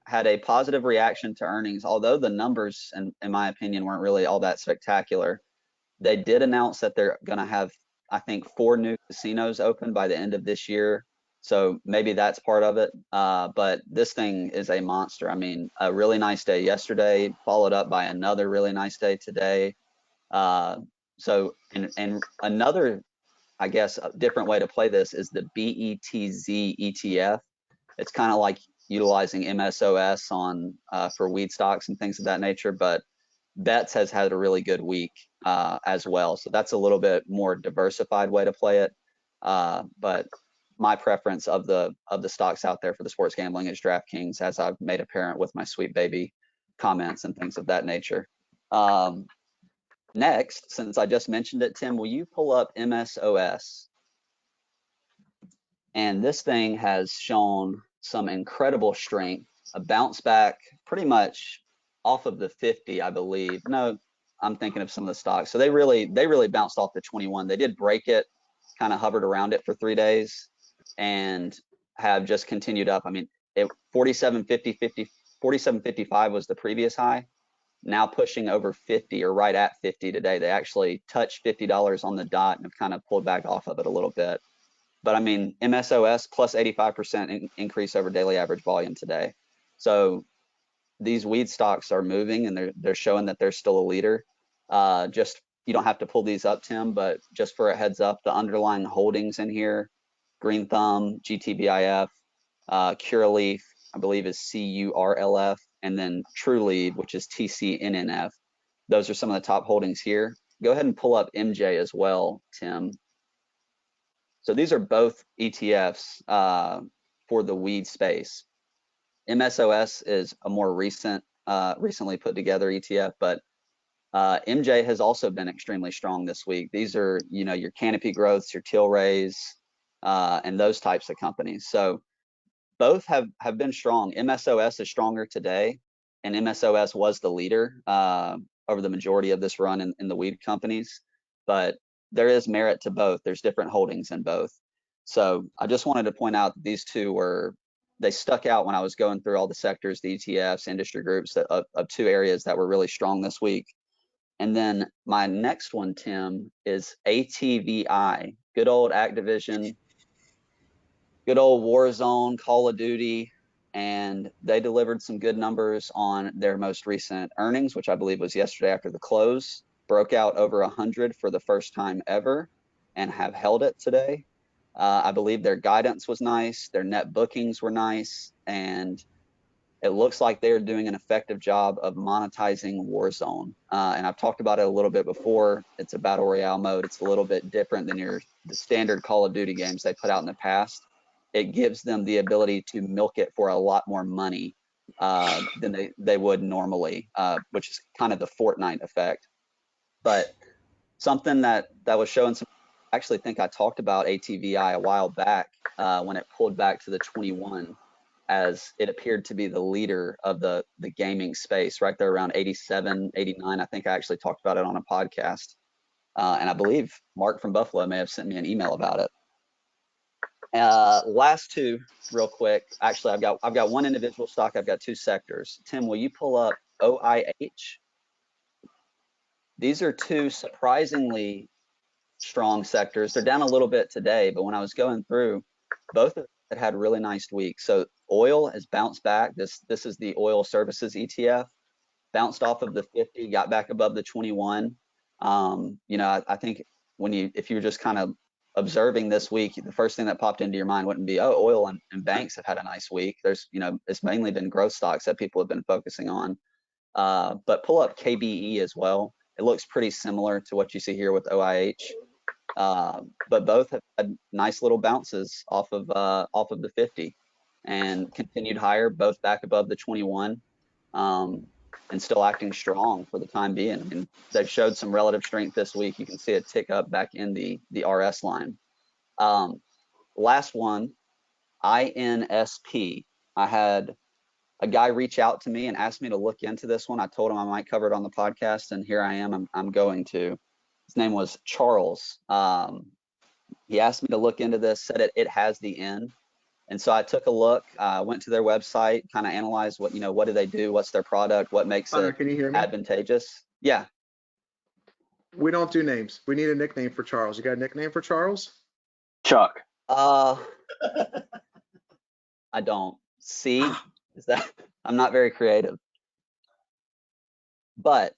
had a positive reaction to earnings, although the numbers, in my opinion, weren't really all that spectacular. They did announce that they're going to have, I think, 4 new casinos open by the end of this year. So maybe that's part of it. But this thing is a monster. I mean, a really nice day yesterday, followed up by another really nice day today. So another, I guess, a different way to play this is the BETZ ETF. It's kind of like utilizing MSOS on for weed stocks and things of that nature, but Bets has had a really good week as well. So that's a little bit more diversified way to play it. But my preference of the stocks out there for the sports gambling is DraftKings, as I've made apparent with my sweet baby comments and things of that nature. Next, since I just mentioned it, Tim, will you pull up MSOS? And this thing has shown some incredible strength a bounce back pretty much off of the 50, I believe. No, I'm thinking of some of the stocks. So they really bounced off the 21. They did break it, kind of hovered around it for 3 days, and have just continued up. I mean, 47.55 was the previous high. Now pushing over 50 or right at 50 today. They actually touched $50 on the dot and have kind of pulled back off of it a little bit. But I mean, MSOS plus 85% increase over daily average volume today. So these weed stocks are moving, and they're showing that they're still a leader. Just, you don't have to pull these up, Tim, but just for a heads up, the underlying holdings in here: Green Thumb, GTBIF, Curaleaf, I believe is CURLF, and then Trulieve, which is TCNNF. Those are some of the top holdings here. Go ahead and pull up MJ as well, Tim. So these are both ETFs for the weed space. MSOS is a more recently put together ETF, but MJ has also been extremely strong this week. These are, your Canopy Growths, your Tilrays, and those types of companies. So both have been strong. MSOS is stronger today, and MSOS was the leader over the majority of this run in the weed companies. But there is merit to both. There's different holdings in both. So I just wanted to point out that these two they stuck out when I was going through all the sectors, the ETFs, industry groups of 2 areas that were really strong this week. And then my next one, Tim, is ATVI, good old Activision, good old Warzone, Call of Duty, and they delivered some good numbers on their most recent earnings, which I believe was yesterday after the close. Broke out over 100 for the first time ever and have held it today. I believe their guidance was nice, their net bookings were nice, and it looks like they're doing an effective job of monetizing Warzone. And I've talked about it a little bit before. It's a battle royale mode. It's a little bit different than the standard Call of Duty games they put out in the past. It gives them the ability to milk it for a lot more money than they would normally, which is kind of the Fortnite effect. But something that was showing some, I actually think I talked about ATVI a while back when it pulled back to the 21, as it appeared to be the leader of the gaming space, right there around 87, 89. I think I actually talked about it on a podcast. And I believe Mark from Buffalo may have sent me an email about it. Last two real quick. Actually, I've got one individual stock. I've got 2 sectors. Tim, will you pull up OIH? These are 2 surprisingly strong sectors. They're down a little bit today, but when I was going through, both of them had really nice weeks. So oil has bounced back. This is the oil services ETF. Bounced off of the 50, got back above the 21. I think if you were just kind of observing this week, the first thing that popped into your mind wouldn't be, oh, oil and banks have had a nice week. There's, it's mainly been growth stocks that people have been focusing on. But pull up KBE as well. It looks pretty similar to what you see here with OIH. But both have had nice little bounces off of the 50 and continued higher, both back above the 21, and still acting strong for the time being. I mean, they've showed some relative strength this week. You can see a tick up back in the RS line. Last one, INSP. I had a guy reach out to me and ask me to look into this one. I told him I might cover it on the podcast, and here I am. I'm going to. His name was Charles. He asked me to look into this, said it has the N. And so I took a look, went to their website, kind of analyzed what do they do, what's their product, what makes it Can you hear me? advantageous. Yeah. We don't do names. We need a nickname for Charles. You got a nickname for Charles? Chuck. I don't. See, is that I'm not very creative. But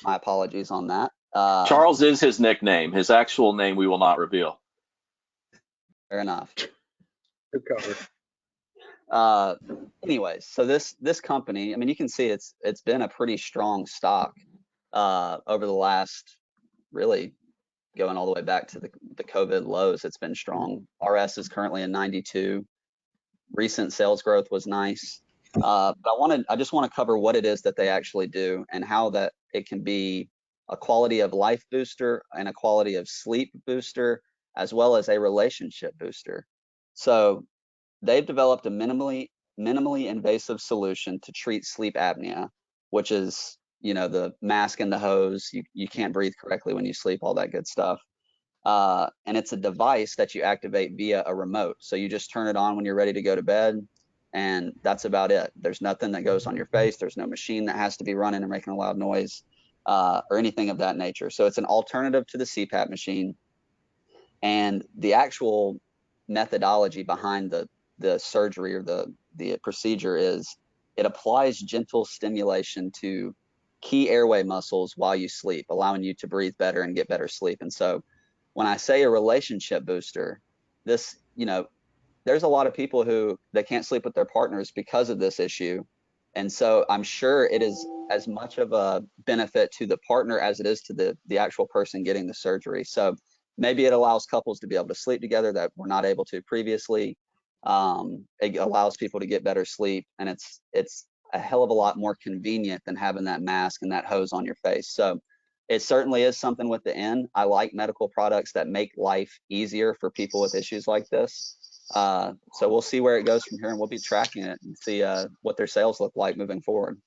my apologies on that. Charles is his nickname. His actual name we will not reveal. Fair enough. Good cover. Anyways, so this company, I mean, you can see it's been a pretty strong stock over the last, really going all the way back to the COVID lows. It's been strong. RS is currently a 92. Recent sales growth was nice. But I just want to cover what it is that they actually do and how that it can be a quality of life booster and a quality of sleep booster, as well as a relationship booster. So they've developed a minimally minimally invasive solution to treat sleep apnea, which is, the mask and the hose. You can't breathe correctly when you sleep, all that good stuff. And it's a device that you activate via a remote. So you just turn it on when you're ready to go to bed, and that's about it. There's nothing that goes on your face. There's no machine that has to be running and making a loud noise, or anything of that nature. So it's an alternative to the CPAP machine. And the actual methodology behind the surgery or the procedure is it applies gentle stimulation to key airway muscles while you sleep, allowing you to breathe better and get better sleep. And so when I say a relationship booster, this, there's a lot of people who they can't sleep with their partners because of this issue. And so I'm sure it is as much of a benefit to the partner as it is to the actual person getting the surgery. So maybe it allows couples to be able to sleep together that were not able to previously. It allows people to get better sleep, and it's a hell of a lot more convenient than having that mask and that hose on your face. So it certainly is something with the N. I like medical products that make life easier for people with issues like this. So we'll see where it goes from here, and we'll be tracking it and see what their sales look like moving forward.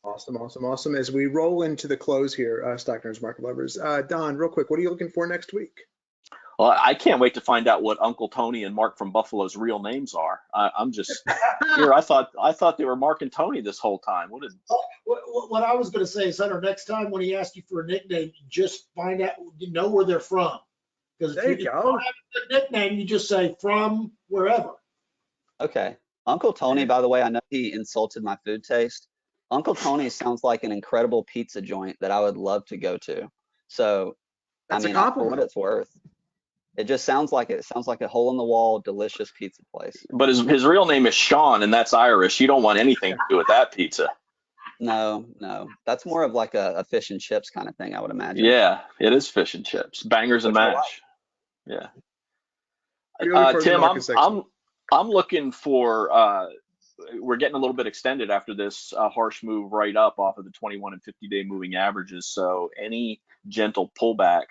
Awesome, awesome, awesome. As we roll into the close here, Stock Nerds, Market Lovers, Don, real quick, what are you looking for next week? Well, I can't wait to find out what Uncle Tony and Mark from Buffalo's real names are. I'm just here. I thought they were Mark and Tony this whole time. What I was going to say is, Hunter, next time when he asks you for a nickname, just find out, where they're from. Because There you if go. you don't have a nickname, you just say from wherever. Okay. Uncle Tony, by the way, I know he insulted my food taste. Uncle Tony sounds like an incredible pizza joint that I would love to go to. So, That's I a mean, for what compliment. it's worth, it just sounds like a hole in the wall, delicious pizza place. But his real name is Sean, and that's Irish. You don't want anything to do with that pizza. No, that's more of like a fish and chips kind of thing, I would imagine. Yeah, it is fish and chips, bangers and Which I mash. Yeah. What are you looking for in the Tim, market section? I'm looking for. We're getting a little bit extended after this harsh move right up off of the 21 and 50-day moving averages. So any gentle pullback,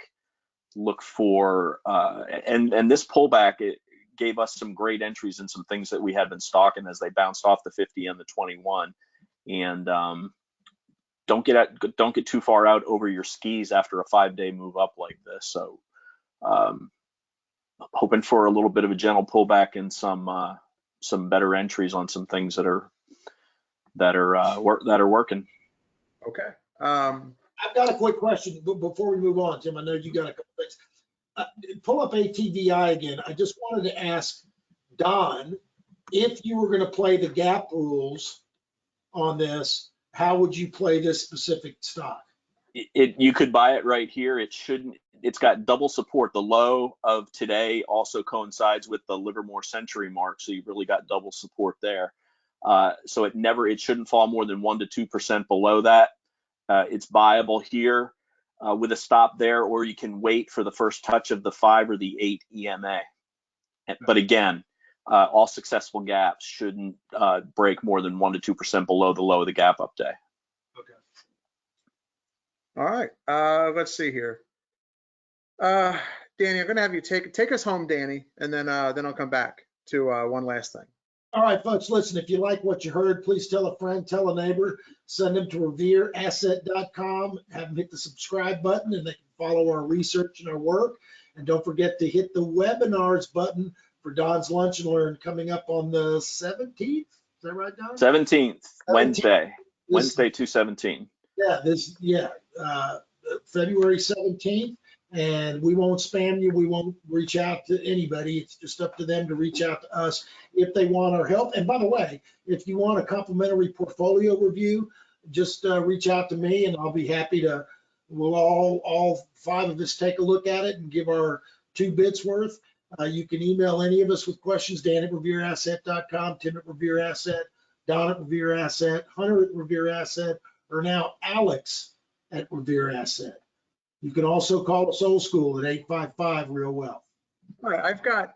look for, and this pullback, it gave us some great entries and some things that we had been stalking as they bounced off the 50 and the 21. And don't get too far out over your skis after a 5-day move up like this. So hoping for a little bit of a gentle pullback and some better entries on some things that are working. Okay. I've got a quick question before we move on, Tim. I know you got a couple things. Pull up ATVI again. I just wanted to ask Don, if you were going to play the gap rules on this, how would you play this specific stock? You could buy it right here. It's got double support. The low of today also coincides with the Livermore Century mark, so you've really got double support there. So it shouldn't fall more than 1 to 2% below that. It's buyable here with a stop there, or you can wait for the first touch of the 5 or the 8 EMA. But again, all successful gaps shouldn't break more than 1 to 2% below the low of the gap up day. Okay. All right. Let's see here. Danny, I'm going to have you take us home, Danny, and then I'll come back to one last thing. All right, folks, listen, if you like what you heard, please tell a friend, tell a neighbor, send them to revereasset.com, have them hit the subscribe button, and they can follow our research and our work. And don't forget to hit the webinars button for Don's Lunch and Learn coming up on the 17th. Is that right, Don? 17th, Wednesday, This- Wednesday 2/17. Yeah, February 17th. And we won't spam you. We won't reach out to anybody. It's just up to them to reach out to us if they want our help. And by the way, if you want a complimentary portfolio review, just reach out to me and I'll be happy to, we'll all 5 of us take a look at it and give our 2 bits worth. You can email any of us with questions, Dan at revereasset.com, Tim at Revere Asset, Don at Revere Asset, Hunter at Revere Asset, or now Alex at Revere Asset. You can also call us old school at 855 Real Wealth. All right, I've got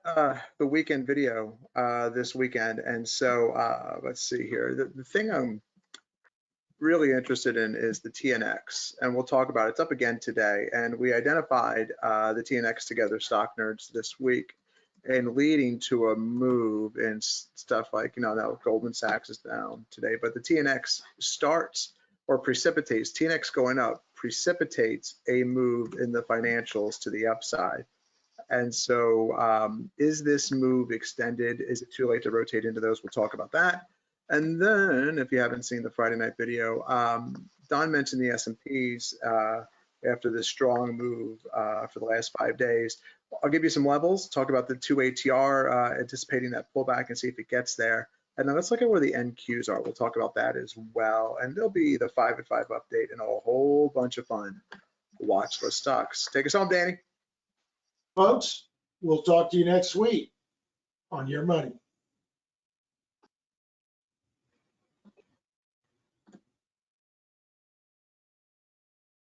the weekend video this weekend, and so let's see here. The thing I'm really interested in is the TNX, and we'll talk about it. It's up again today, and we identified the TNX together, Stock Nerds, this week, and leading to a move in stuff like, now Goldman Sachs is down today, but the TNX starts or precipitates, TNX going up precipitates a move in the financials to the upside. And so is this move extended? Is it too late to rotate into those? We'll talk about that. And then if you haven't seen the Friday night video, Don mentioned the S&Ps after this strong move for the last 5 days. I'll give you some levels, talk about the 2 ATR, anticipating that pullback and see if it gets there. And then let's look at where the NQs are. We'll talk about that as well. And there'll be the 5 at 5 update and a whole bunch of fun watch list stocks. Take us home, Danny. Folks, we'll talk to you next week on Your Money.